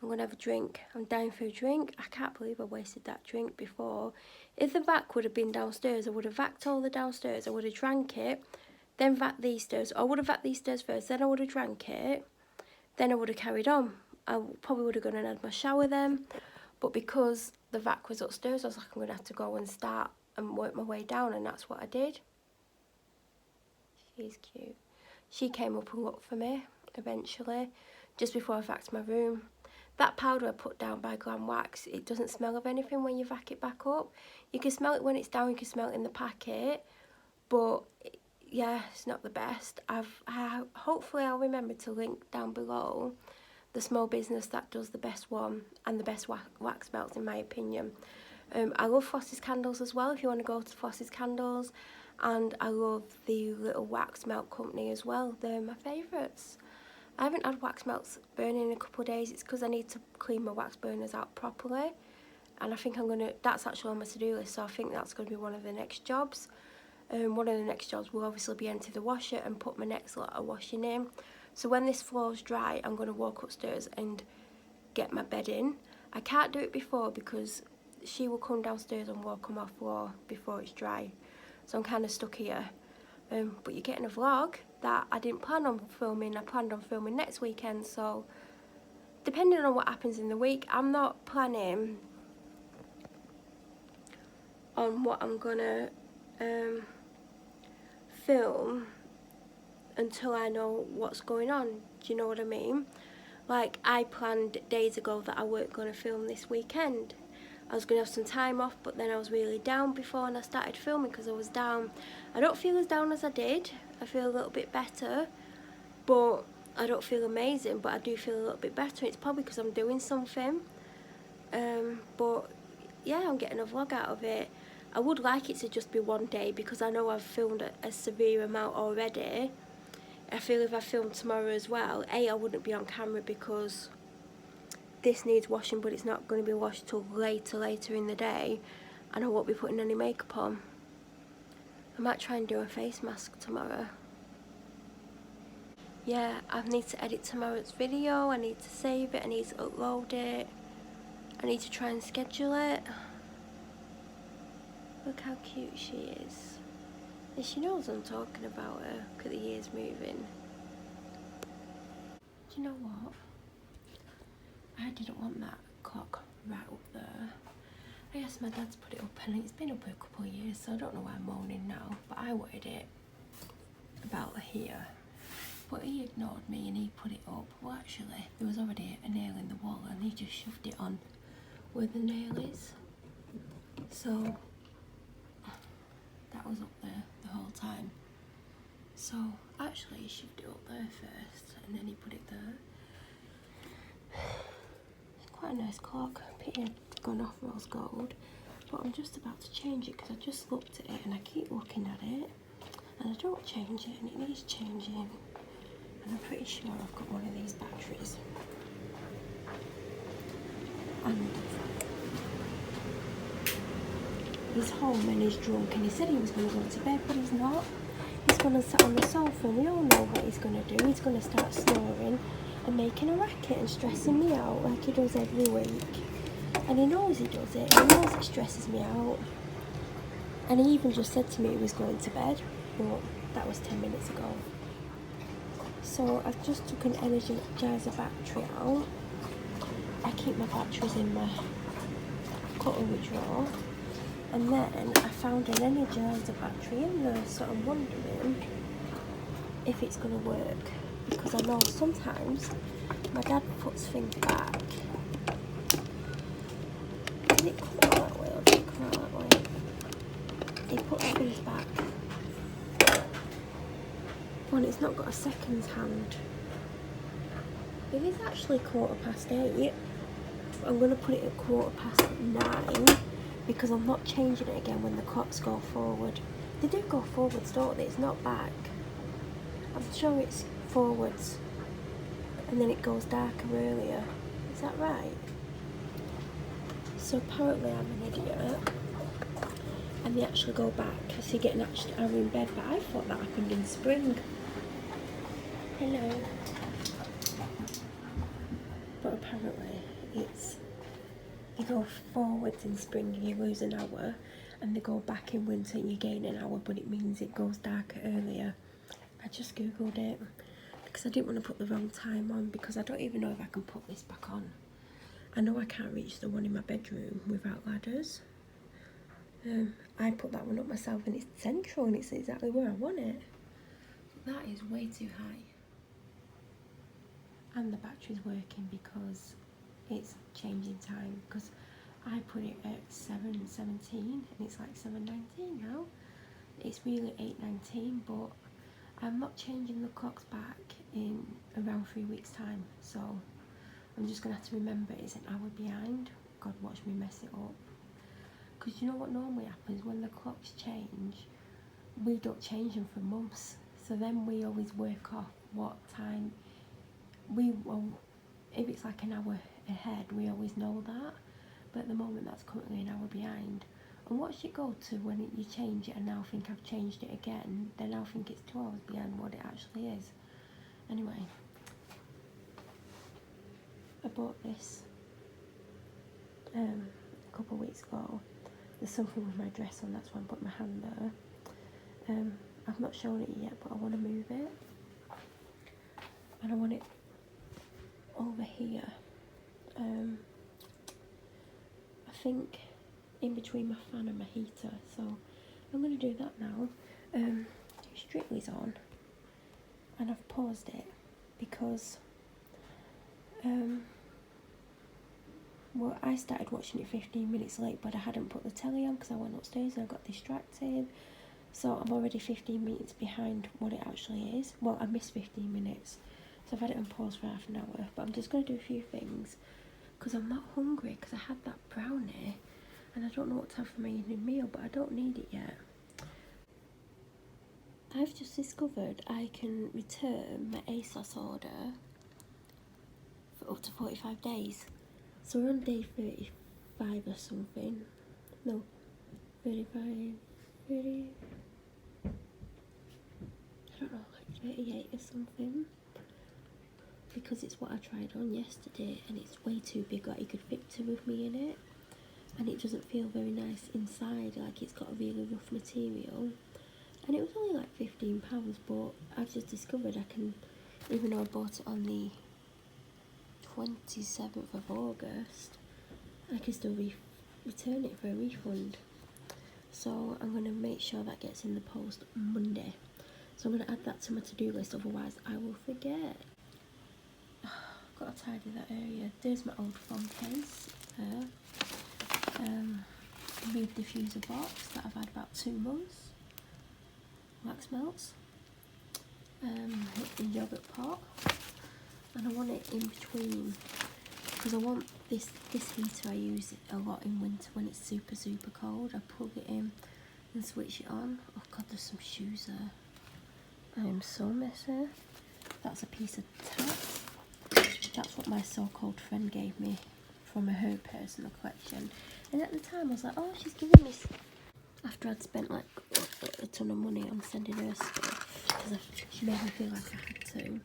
I'm going to have a drink. I'm dying for a drink. I can't believe I wasted that drink before. If the vac would have been downstairs, I would have vacked all the downstairs. I would have drank it, then vacked these stairs. I would have vacked these stairs first, then I would have drank it. Then I would have carried on. I probably would have gone and had my shower then. But because the vac was upstairs, I was like, I'm going to have to go and start and work my way down. And that's what I did. She's cute. She came up and looked for me eventually, just before I vaxed my room. That powder I put down by Glam Wax, it doesn't smell of anything when you vac it back up. You can smell it when it's down, you can smell it in the packet, but yeah, it's not the best. Hopefully I'll remember to link down below the small business that does the best one and the best wax melts in my opinion. I love Floss's Candles as well, if you want to go to Floss's Candles, and I love the little wax melt company as well. They're my favourites. I haven't had wax melts burning in a couple of days. It's because I need to clean my wax burners out properly, and I think that's actually on my to-do list, so I think that's going to be one of the next jobs. One of the next jobs will obviously be empty the washer and put my next lot of washing in. So when this floor's dry, I'm going to walk upstairs and get my bed in. I can't do it before because she will come downstairs and walk on my floor before it's dry. So I'm kind of stuck here. But you're getting a vlog that I didn't plan on filming. I planned on filming next weekend, so depending on what happens in the week, I'm not planning on what I'm gonna film until I know what's going on. Do you know what I mean? Like, I planned days ago that I weren't gonna film this weekend. I was going to have some time off, but then I was really down before and I started filming because I was down. I don't feel as down as I did. I feel a little bit better, but I don't feel amazing, but I do feel a little bit better. It's probably because I'm doing something. But yeah, I'm getting a vlog out of it. I would like it to just be one day because I know I've filmed a severe amount already. I feel if I filmed tomorrow as well, I wouldn't be on camera because this needs washing, but it's not going to be washed till later in the day, and I won't be putting any makeup on. I might try and do a face mask tomorrow. Yeah, I need to edit tomorrow's video, I need to save it, I need to upload it, I need to try and schedule it. Look how cute she is. And she knows I'm talking about her. Look at the ears moving. Do you know what? I didn't want that clock right up there. I asked my dad to put it up, and it's been up a couple of years, so I don't know why I'm moaning now, but I wanted it about here. But he ignored me and he put it up. Well, actually, there was already a nail in the wall and he just shoved it on where the nail is. So that was up there the whole time. So actually he shoved it up there first and then he put it there. Quite a nice clock. Pity it's gone off rose gold, but I'm just about to change it because I just looked at it and I keep looking at it and I don't change it and it needs changing, and I'm pretty sure I've got one of these batteries. And he's home and he's drunk and he said he was going to go to bed, but he's not. He's going to sit on the sofa and we all know what he's going to do. He's going to start snoring and making a racket and stressing me out like he does every week. And he knows he does it, and he knows it stresses me out. And he even just said to me he was going to bed, but that was 10 minutes ago. So I've just took an Energizer battery out. I keep my batteries in my cutlery drawer. And then I found an Energizer battery in there, so I'm wondering if it's going to work. Because I know sometimes my dad puts things back. Did it come out that way or did it come out that way? He puts things back. Well, it's not got a second hand. It is actually 8:15. I'm going to put it at 9:15 because I'm not changing it again when the clocks go forward. They do go forwards, don't they? It's not back. I'm sure it's forwards and then it goes darker earlier. Is that right? So apparently I'm an idiot and they actually go back. So you get an extra hour in bed, but I thought that happened in spring. Hello. But apparently go forwards in spring and you lose an hour, and they go back in winter and you gain an hour, but it means it goes darker earlier. I just googled it because I didn't want to put the wrong time on, because I don't even know if I can put this back on. I know I can't reach the one in my bedroom without ladders. I put that one up myself and it's central and it's exactly where I want it. That is way too high. And the battery's working because it's changing time, because I put it at 7:17 and it's like 7:19 now. It's really 8:19, but I'm not changing the clocks back in around 3 weeks time, so I'm just gonna have to remember it's an hour behind. God, watch me mess it up. Because you know what normally happens when the clocks change, we don't change them for months, so then we always work off what time if it's like an hour ahead, we always know that, but at the moment that's currently an hour behind. And watch it go to when you change it and now think I've changed it again, then I'll think it's 2 hours behind what it actually is. Anyway, I bought this a couple of weeks ago. There's something with my dress on, that's why I put my hand there. I've not shown it yet, but I want to move it, and I want it over here. I think in between my fan and my heater, so I'm going to do that now. Strictly's on, and I've paused it because well, I started watching it 15 minutes late, but I hadn't put the telly on because I went upstairs and I got distracted, so I'm already 15 minutes behind what it actually is. Well, I missed 15 minutes, so I've had it on pause for half an hour, but I'm just going to do a few things because I'm not hungry, because I had that brownie and I don't know what to have for my evening meal, but I don't need it yet. I've just discovered I can return my ASOS order for up to 45 days. So we're on day 35 or something. No, 35, 30, I don't know, like 38 or something. Because it's what I tried on yesterday and it's way too big, like you could fit 2 of me in it. And it doesn't feel very nice inside, like it's got a really rough material. And it was only like £15, but I've just discovered I can, even though I bought it on the 27th of August, I can still return it for a refund. So I'm going to make sure that gets in the post Monday. So I'm going to add that to my to-do list, otherwise I will forget. Got to tidy that area. There's my old phone case there. Weed diffuser box that I've had about 2 months. Wax melts. The yogurt pot. And I want it in between, because I want this heater. I use it a lot in winter when it's super cold. I plug it in and switch it on. Oh god, there's some shoes there. I am so messy. That's a piece of tape. That's what my so-called friend gave me from her personal collection. And at the time I was like, oh, she's giving me, after I'd spent like a ton of money on sending her stuff, because she made me feel like I had to.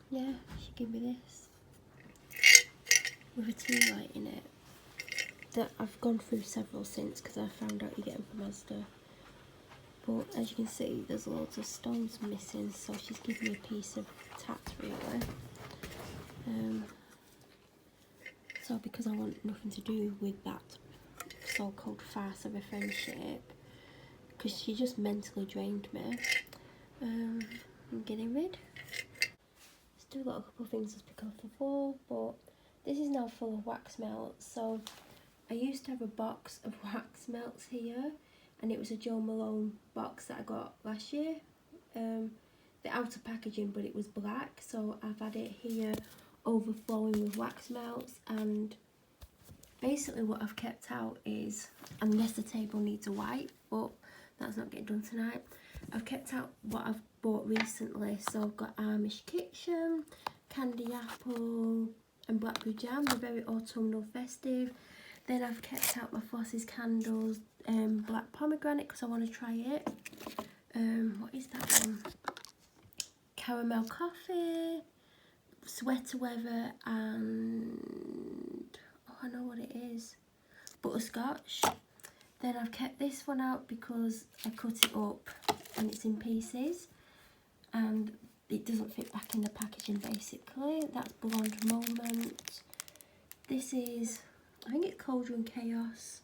Yeah, she gave me this with a tea light in it that I've gone through several since, because I found out you get them from Asda. But as you can see, there's loads of stones missing, so she's given me a piece of tat really. So because I want nothing to do with that so-called farce of a friendship, because she just mentally drained me, I'm getting rid. Still got a couple of things to pick off the floor, but this is now full of wax melts. So I used to have a box of wax melts here, and it was a Jo Malone box that I got last year. The outer packaging, but it was black, so I've had it here overflowing with wax melts. And basically what I've kept out is, unless the table needs a wipe, but that's not getting done tonight, I've kept out what I've bought recently. So I've got Amish Kitchen, Candy Apple and Blackberry Jam. They're very autumnal festive. Then I've kept out my Floss's Candles Black Pomegranate because I want to try it. What is that one? Caramel Coffee, sweater weather and, oh, I know what it is, butterscotch. Then I've kept this one out because I cut it up and it's in pieces and it doesn't fit back in the packaging basically. That's Blonde Moment. This is, I think it's Cauldron Chaos.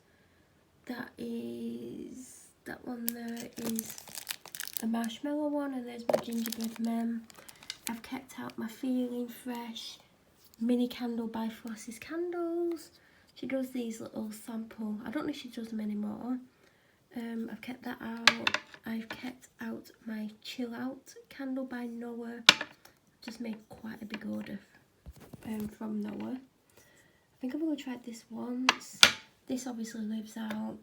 That one there is a marshmallow one, and there's my gingerbread mem. I've kept out my Feeling Fresh mini candle by Flossie's Candles. She does these little sample, I don't know if she does them anymore. I've kept that out. I've kept out my Chill Out candle by Noah. Just made quite a big order from Noah. I think I've only tried this once. This obviously lives out.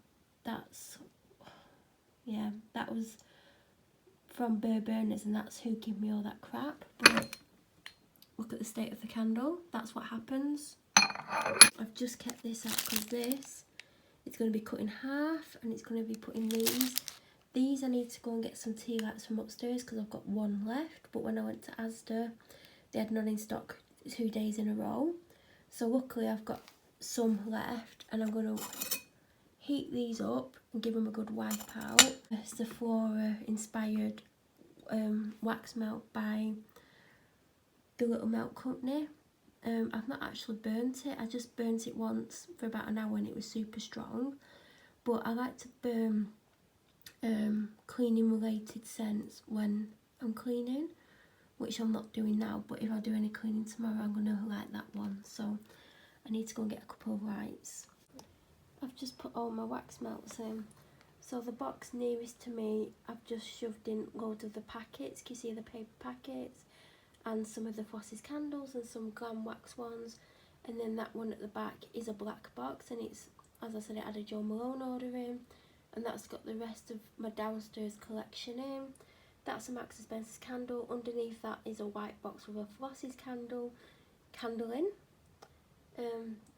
That's, yeah, that was from Burr Burners, and that's who gave me all that crap. But look at the state of the candle. That's what happens. I've just kept this out because this, it's going to be cut in half and it's going to be put in these. These I need to go and get some tea lights from upstairs because I've got one left. But when I went to Asda, they had none in stock 2 days in a row. So luckily I've got some left, and I'm going to heat these up and give them a good wipe out. Sephora inspired wax melt by the Little Melt Company. I've not actually burnt it. I just burnt it once for about an hour and it was super strong. But I like to burn cleaning related scents when I'm cleaning, which I'm not doing now, but if I do any cleaning tomorrow I'm going to like that one. So I need to go and get a couple of lights. I've just put all my wax melts in. So the box nearest to me, I've just shoved in loads of the packets. Can you see the paper packets? And some of the Flossie's Candles and some Glam Wax ones. And then that one at the back is a black box, and it's, as I said, it had a Jo Malone order in. And that's got the rest of my downstairs collection in. That's a Marks & Spencer's candle. Underneath that is a white box with a Flossie's candle in.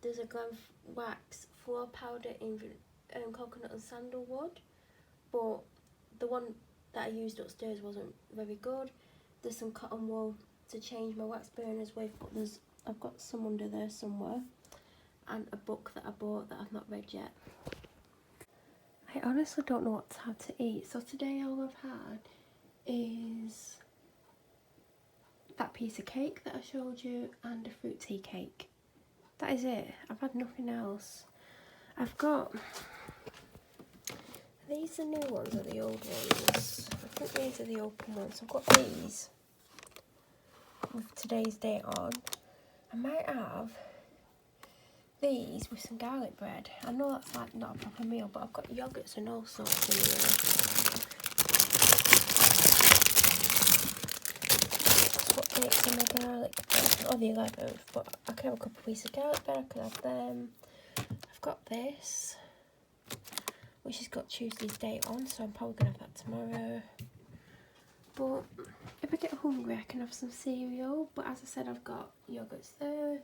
There's a Glam Wax floor powder in coconut and sandalwood, but the one that I used upstairs wasn't very good. There's some cotton wool to change my wax burners with, but I've got some under there somewhere, and a book that I bought that I've not read yet. I honestly don't know what to have to eat, so today all I've had is that piece of cake that I showed you and a fruit tea cake. That is it. I've had nothing else. I've got, are these the new ones or the old ones? I think these are the open ones. I've got these with today's date on. I might have these with some garlic bread. I know that's like not a proper meal, but I've got yogurts and all sorts in here. What date's on my garlic bread? Oh, the 11th, but I can have a couple of pieces of garlic bread, I can have them. I've got this, which has got Tuesday's date on, so I'm probably going to have that tomorrow. But if I get hungry, I can have some cereal. But as I said, I've got yogurts there,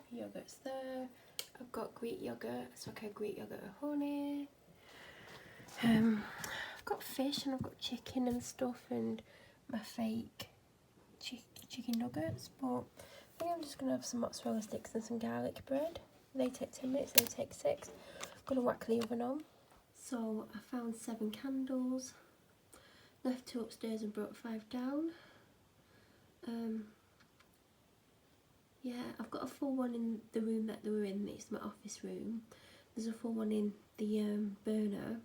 I've got Greek yogurt, so I can have Greek yogurt with honey. I've got fish and I've got chicken and stuff, and my fake chicken nuggets. But I think I'm just going to have some mozzarella sticks and some garlic bread. They take 10 minutes, they take 6. I'm going to whack the oven on. So I found 7 candles. Left 2 upstairs and brought 5 down. Yeah, I've got a full one in the room that they were in. It's my office room. There's a full one in the burner.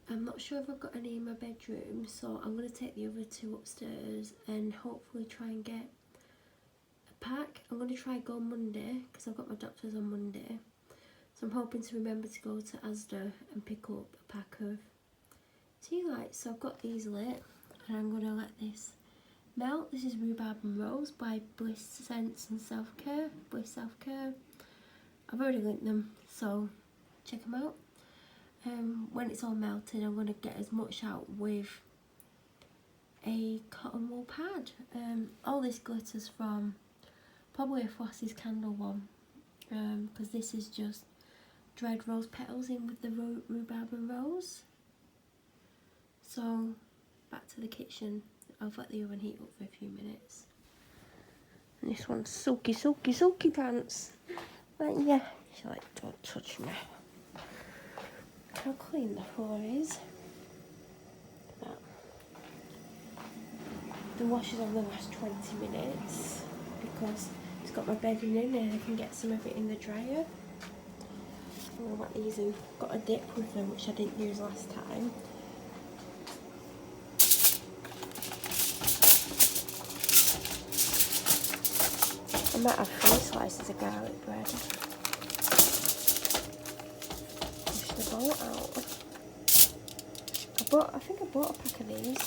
I'm not sure if I've got any in my bedroom, so I'm going to take the other 2 upstairs and hopefully try and get a pack. I'm going to try go on Monday because I've got my doctor's on Monday. So I'm hoping to remember to go to Asda and pick up a pack of tea lights. So I've got these lit and I'm going to let this melt. This is Rhubarb and Rose by Bliss Scents and Self-Care. Bliss Self-Care. I've already linked them, so check them out. When it's all melted, I'm going to get as much out with a cotton wool pad. All this glitters from probably a Flossie's candle one, because this is just dried rose petals in with the rhubarb and rose. So back to the kitchen. I'll let the oven heat up for a few minutes. And this one's silky, silky, silky pants. But yeah, she's like, don't touch me. How clean the floor is. That. The wash is on the last 20 minutes because it's got my bedding in and I can get some of it in the dryer. I'm going to these and got a dip with them, which I didn't use last time. I might have 3 slices of garlic bread. Push the bowl out. I think I bought a pack of these.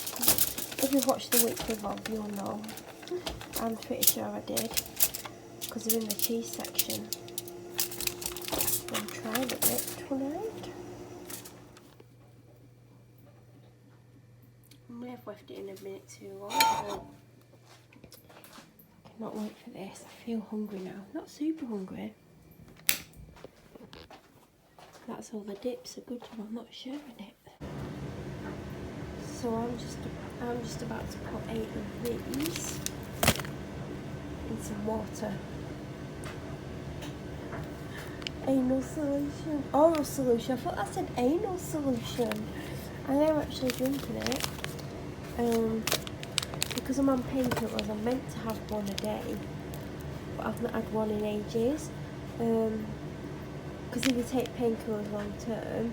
If you've watched the weekly vlog, you'll know. I'm pretty sure I did, because they're in the cheese section. I'm trying it tonight. I may have left it in a minute too long. I cannot wait for this. I feel hungry now. Not super hungry. That's all the dips are good, I'm not sharing it. So I'm just about to put 8 of these in some water. Anal solution. Oral solution. I thought I said anal solution. I am actually drinking it. Because I'm on painkillers, I'm meant to have one a day, but I've not had one in ages. Because if you take painkillers long term,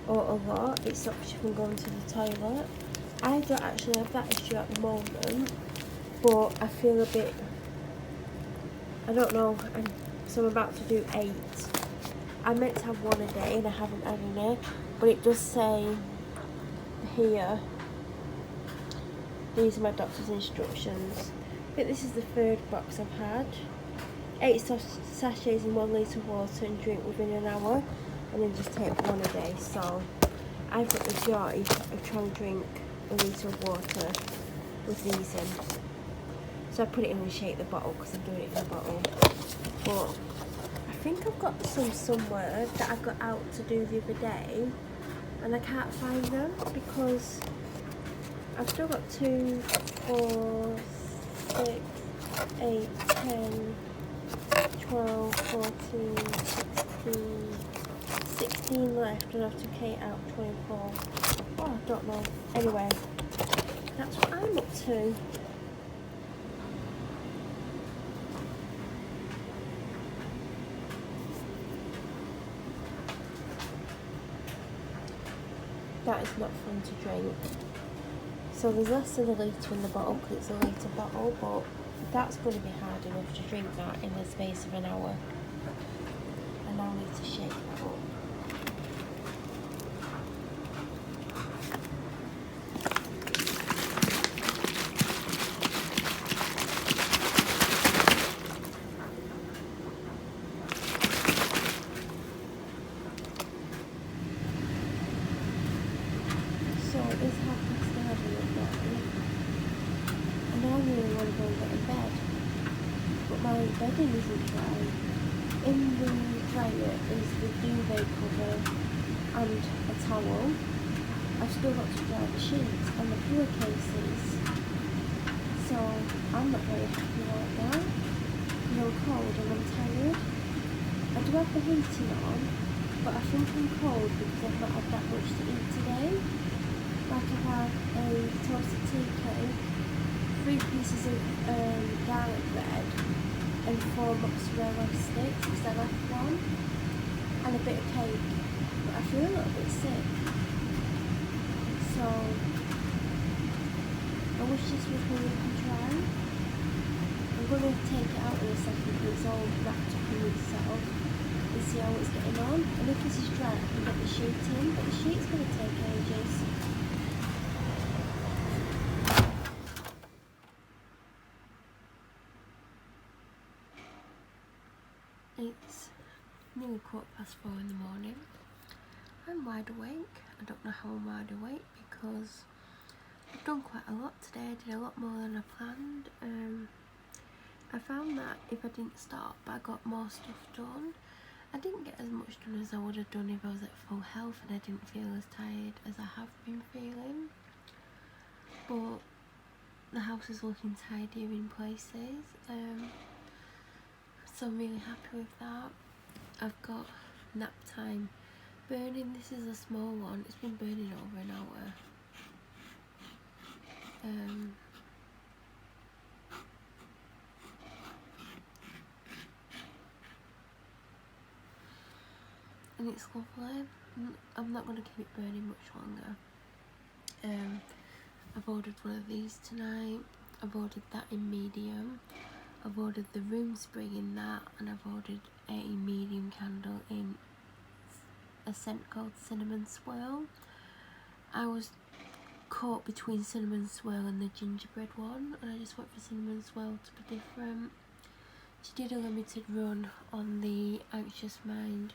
or a lot, it stops you from going to the toilet. I don't actually have that issue at the moment, but I feel a bit, I don't know, so I'm about to do 8. I meant to have one a day and I haven't had any, but it does say here, these are my doctor's instructions. I think this is the 3rd box I've had. 8 sachets in 1 litre of water and drink within an hour, and then just take one a day. So I've got the joy of trying to drink a litre of water with these in. So I put it in and shake the bottle because I'm doing it in a bottle. But I think I've got some somewhere that I got out to do the other day, and I can't find them because I've still got 2, 4, 6, 8, 10, 12, 14, 16 left, and I've took 8 out, 24. Oh, I don't know. Anyway, that's what I'm up to. That is not fun to drink. So there's less than a litre in the bottle because it's a litre bottle, but that's going to be hard enough to drink that in the space of an hour. And I'll need to shake that up. So it's 11:30 at night, and I really want to go and get in bed, but my bedding isn't dry. In the dryer is the duvet cover and a towel. I've still got to dry the sheets and the pillowcases, so I'm not very happy right now. I'm cold and I'm tired. I do have the heating on, but I think I'm cold because I've not had that much to eat today. Like I've had a toasted tea cake, 3 pieces of garlic bread, and 4 mozzarella sticks because I left one, and a bit of cake. But I feel a little bit sick, so I wish this was really dry. I'm going to take it out in a second because it's all wrapped up in itself and see how it's getting on. And if this is dry, I can get the sheet in, but the sheet's going to take ages. It's nearly 4:15 in the morning. I'm wide awake. I don't know how I'm wide awake because I've done quite a lot today. I did a lot more than I planned. I found that if I didn't stop, I got more stuff done. I didn't get as much done as I would have done if I was at full health and I didn't feel as tired as I have been feeling. But the house is looking tidier in places, so I'm really happy with that. I've got nap time burning. This is a small one. It's been burning over an hour. And it's lovely. I'm not going to keep it burning much longer. I've ordered one of these tonight. I've ordered that in medium. I've ordered the room spring in that, and I've ordered a medium candle in a scent called Cinnamon Swirl. I was caught between Cinnamon Swirl and the gingerbread one, and I just went for Cinnamon Swirl to be different. She did a limited run on the Anxious Mind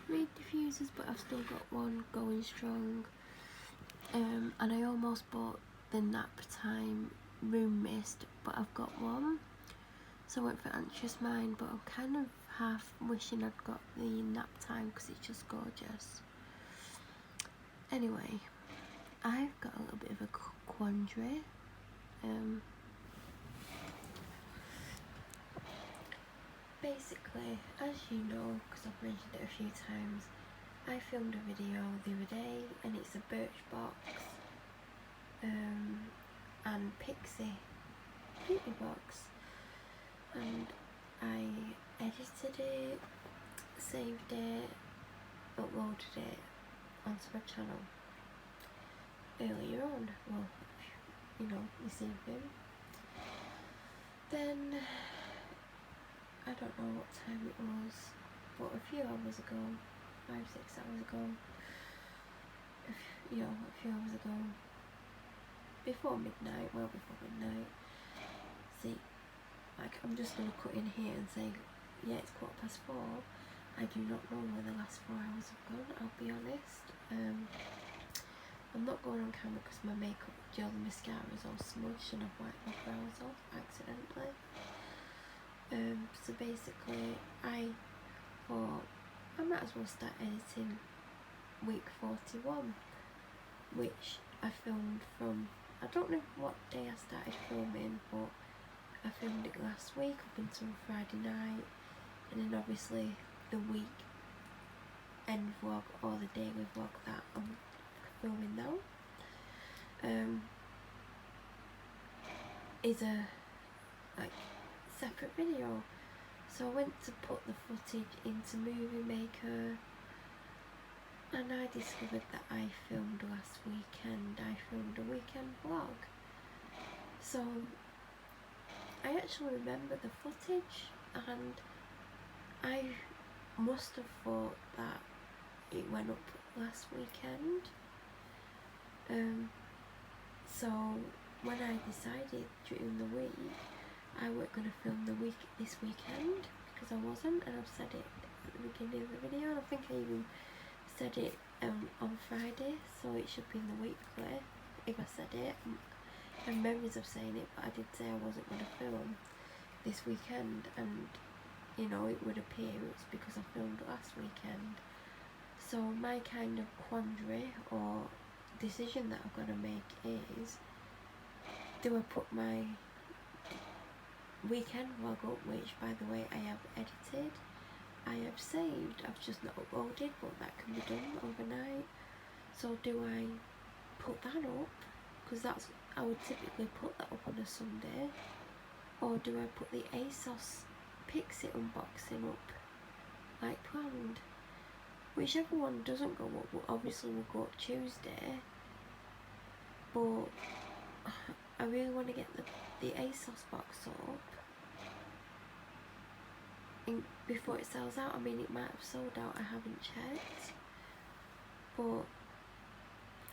reed diffusers, but I've still got one going strong. And I almost bought the nap time room mist, but I've got one, so I went for Anxious Mind, but I'm kind of half wishing I'd got the nap time because it's just gorgeous. Anyway, I've got a little bit of a quandary. Basically, as you know, because I've mentioned it a few times, I filmed a video the other day, and it's a Birchbox and Pixie beauty box, and I edited it, saved it, uploaded it onto my channel earlier on, well, you know, this evening. Then I don't know what time it was, but a few hours ago, 5-6 hours ago, a few hours ago, before midnight, well before midnight. See, like, I'm just going to cut in here and say, yeah, it's 4:15. I do not know where the last 4 hours have gone, I'll be honest. I'm not going on camera because my makeup gel and mascara is all smudged and I've wiped my brows off accidentally. So basically, I thought I might as well start editing week 41, which I filmed from, I don't know what day I started filming, but I filmed it last week up until Friday night, and then obviously the week end vlog or the daily vlog that I'm filming now is a like separate video. So I went to put the footage into Movie Maker, and I discovered that I filmed last weekend. I filmed a weekend vlog. So I actually remember the footage, and I must have thought that it went up last weekend. So when I decided during the week I weren't going to film this weekend, because I wasn't, and I've said it at the beginning of the video, and I think I even said it on Friday, so it should be in the weekly if I said it. I have memories of saying it, but I did say I wasn't going to film this weekend, and you know, it would appear it's because I filmed last weekend. So my kind of quandary or decision that I've got to make is, do I put my weekend vlog up, which by the way I have edited, I have saved, I've just not uploaded, but that can be done overnight. So do I put that up, because that's, I would typically put that up on a Sunday, or do I put the ASOS Pixie unboxing up like planned? Whichever one doesn't go up will obviously go up Tuesday, but I really want to get the ASOS box up before it sells out. I mean, it might have sold out, I haven't checked, but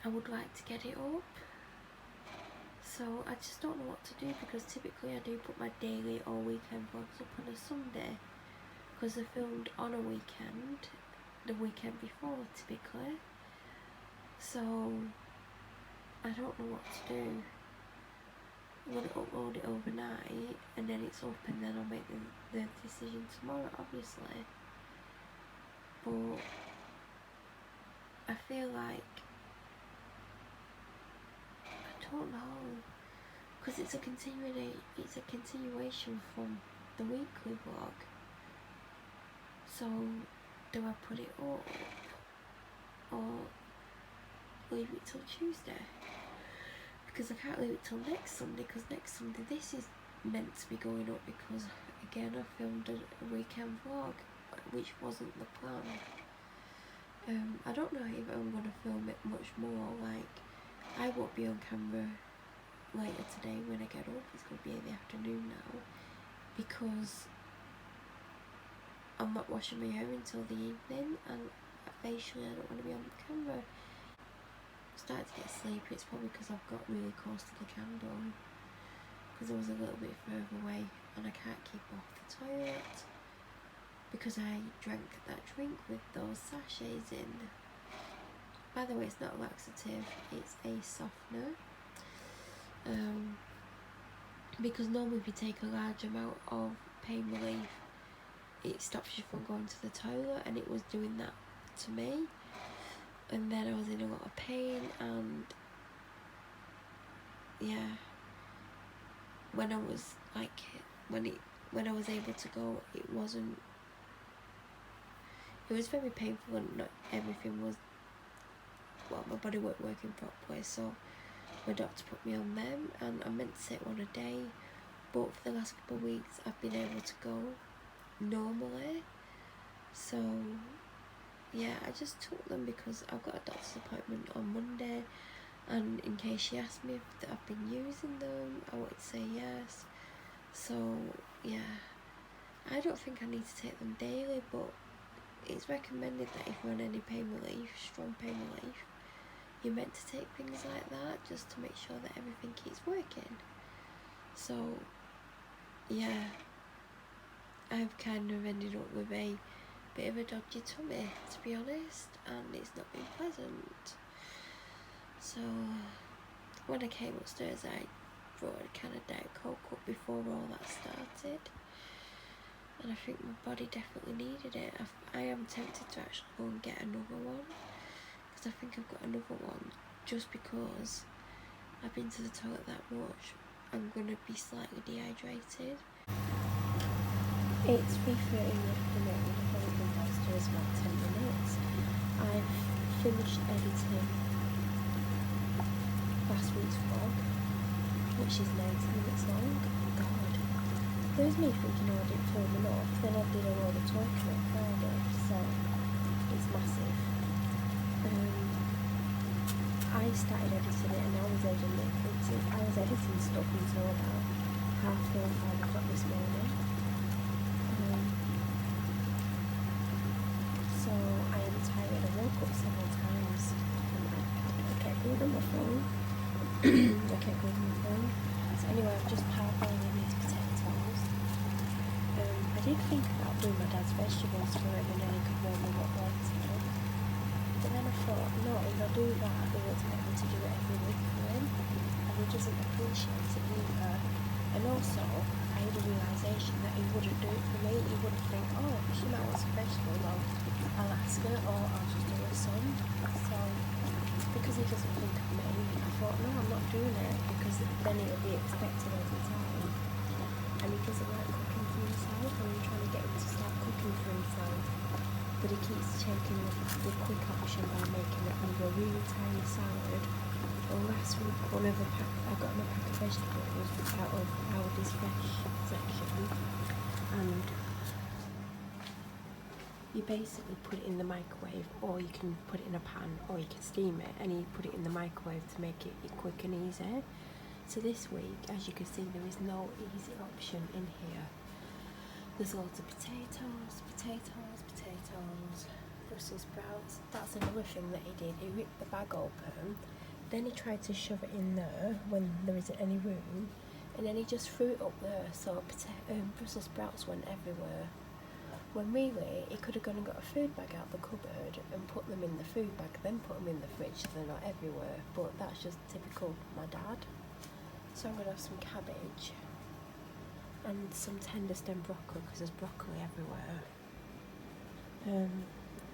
I would like to get it up. So I just don't know what to do, because typically I do put my daily or weekend vlogs up on a Sunday, because they're filmed on a weekend, the weekend before typically. So I don't know what to do. I'm going to upload it overnight, and then it's up, and then I'll make the decision tomorrow, obviously. But I feel like, I don't know, because it's a continuation from the weekly vlog. So do I put it up or leave it till Tuesday? Because I can't leave it till next Sunday, because next Sunday this is meant to be going up, because again I filmed a weekend vlog, which wasn't the plan. I don't know if I'm going to film it much more. Like, I won't be on camera later today when I get up. It's going to be in the afternoon now, because I'm not washing my hair until the evening, and facially I don't want to be on the camera. I'm starting to get sleepy. It's probably because I've got really close to the candle, because I was a little bit further away and I can't keep off the toilet, because I drank that drink with those sachets in. By the way, it's not a laxative, it's a softener. Because normally if you take a large amount of pain relief, it stops you from going to the toilet, and it was doing that to me. And then I was in a lot of pain, and yeah, when I was like, when I was able to go, it was very painful, and not everything was, well, my body weren't working properly, so my doctor put me on them, and I meant to take one a day, but for the last couple of weeks I've been able to go normally. So yeah, I just took them because I've got a doctor's appointment on Monday, and in case she asked me if I've been using them, I wanted to say yes. So yeah, I don't think I need to take them daily, but it's recommended that if you're on any pain relief, strong pain relief, you're meant to take things like that, just to make sure that everything keeps working. So yeah, I've kind of ended up with a bit of a dodgy tummy, to be honest, and it's not been pleasant. So when I came upstairs, I brought a can of Diet Coke up before all that started, and I think my body definitely needed it. I am tempted to actually go and get another one, because I think I've got another one, just because I've been to the toilet that much. I'm going to be slightly dehydrated. It's 3:30 in the afternoon. I've only been downstairs about 10 minutes. I've finished editing last week's vlog, which is 90 minutes long. God. There's me thinking, oh, I didn't film enough. Then I did a load of talking on Friday, so it's massive. I started editing it, and I was editing stuff until about 5:30 this morning. So I am tired. I woke up several times, and I kept going on my phone. So anyway, I've just parboiling these potatoes. I did think about doing my dad's vegetables for him, and then he could warm them up later. But then I thought, no, if I do that, they will expect me to do it every week for him, and he doesn't appreciate it either. And also, I had a realisation that he wouldn't do it for me. He wouldn't think, oh, she might want some vegetables, well, I'll ask her, or I'll just do it some. So, because he doesn't think of me, I thought, no, I'm not doing it, because then it'll be expected every time. And he doesn't like cooking for himself, and I'm trying to get him to start cooking for himself. But he keeps taking the quick option by making it under a really tiny salad. Well, last week, I got my pack of vegetables out of Aldi's fresh section, and you basically put it in the microwave, or you can put it in a pan, or you can steam it, and you put it in the microwave to make it quick and easy. So this week, as you can see, there is no easy option in here. There's loads of potatoes, Brussels sprouts. That's another thing that he did. He ripped the bag open, then he tried to shove it in there when there isn't any room, and then he just threw it up there, so Brussels sprouts went everywhere. When really, he could have gone and got a food bag out of the cupboard and put them in the food bag, then put them in the fridge so they're not everywhere. But that's just typical my dad. So I'm going to have some cabbage and some tender stem broccoli, because there's broccoli everywhere.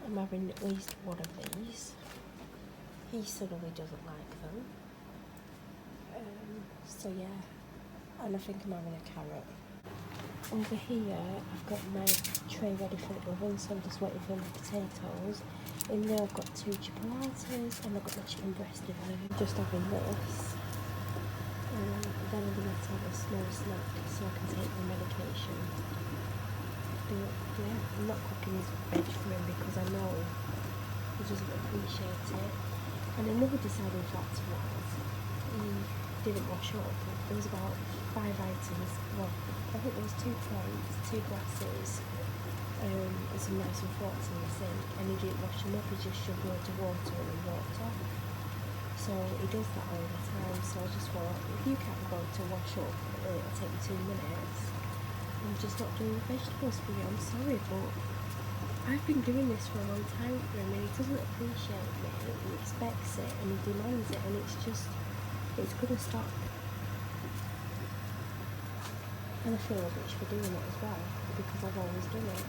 I'm having at least one of these. He suddenly doesn't like them. So yeah, and I think I'm having a carrot. Over here, I've got my tray ready for the oven, so I'm just waiting for my potatoes. In there, I've got 2 chipolatas, and I've got my chicken breast in there. I'm just having this. Then I'm going to have a small snack so I can take my medication. But yeah, I'm not cooking his veg for him because I know he doesn't appreciate it. And another deciding factor was he didn't wash up. There was about 5 items. Well, I think there was 2 plates, 2 glasses, and some knives and forks in the sink, and he didn't wash them up. He just shoved loads of water in and walked off. So he does that all the time. So I just thought, if you can't go to wash up, it'll take you 2 minutes. I'm just not doing vegetables for you. I'm sorry, but I've been doing this for a long time for him, and he doesn't appreciate me. He expects it, and he demands it, and it's gonna stop. And I feel rubbish for doing it as well, because I've always done it.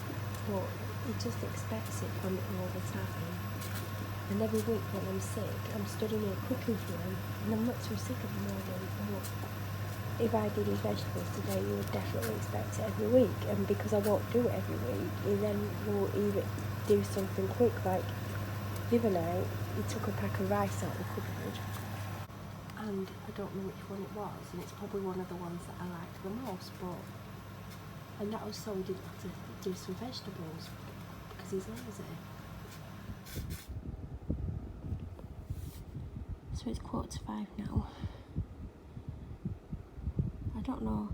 But he just expects it from me all the time. And every week when I'm sick, I'm stood in here cooking for him, and I'm not too sick at the moment. But if I did his vegetables today, you would definitely expect it every week. And because I won't do it every week, he then will either do something quick, like the other night, he took a pack of rice out of the cupboard. And I don't know which one it was, and it's probably one of the ones that I like the most, and that was so he didn't have to do some vegetables, because he's lazy. So it's 4:45 now. I don't know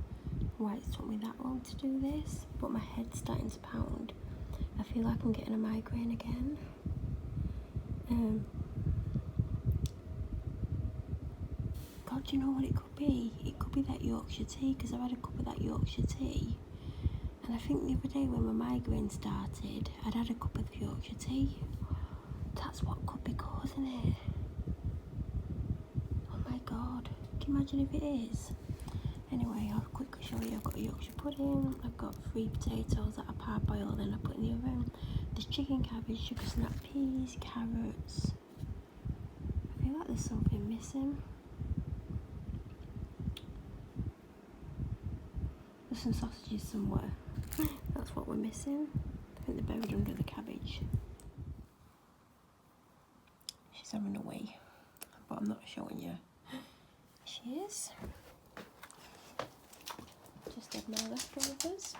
why it's took me that long to do this, but my head's starting to pound. I feel like I'm getting a migraine again. God, do you know what it could be? It could be that Yorkshire tea, because I've had a cup of that Yorkshire tea. And I think the other day when my migraine started, I'd had a cup of the Yorkshire tea. That's what could be causing it. Oh my God, can you imagine if it is? Anyway, I'll quickly show you. I've got a Yorkshire pudding, I've got 3 potatoes that I parboil, then I put in the oven. There's chicken, cabbage, sugar snap peas, carrots. I feel like there's something missing. There's some sausages somewhere. That's what we're missing. I think they're buried under the cabbage. She's having a wee, but I'm not showing you. She is. Just had my leftovers.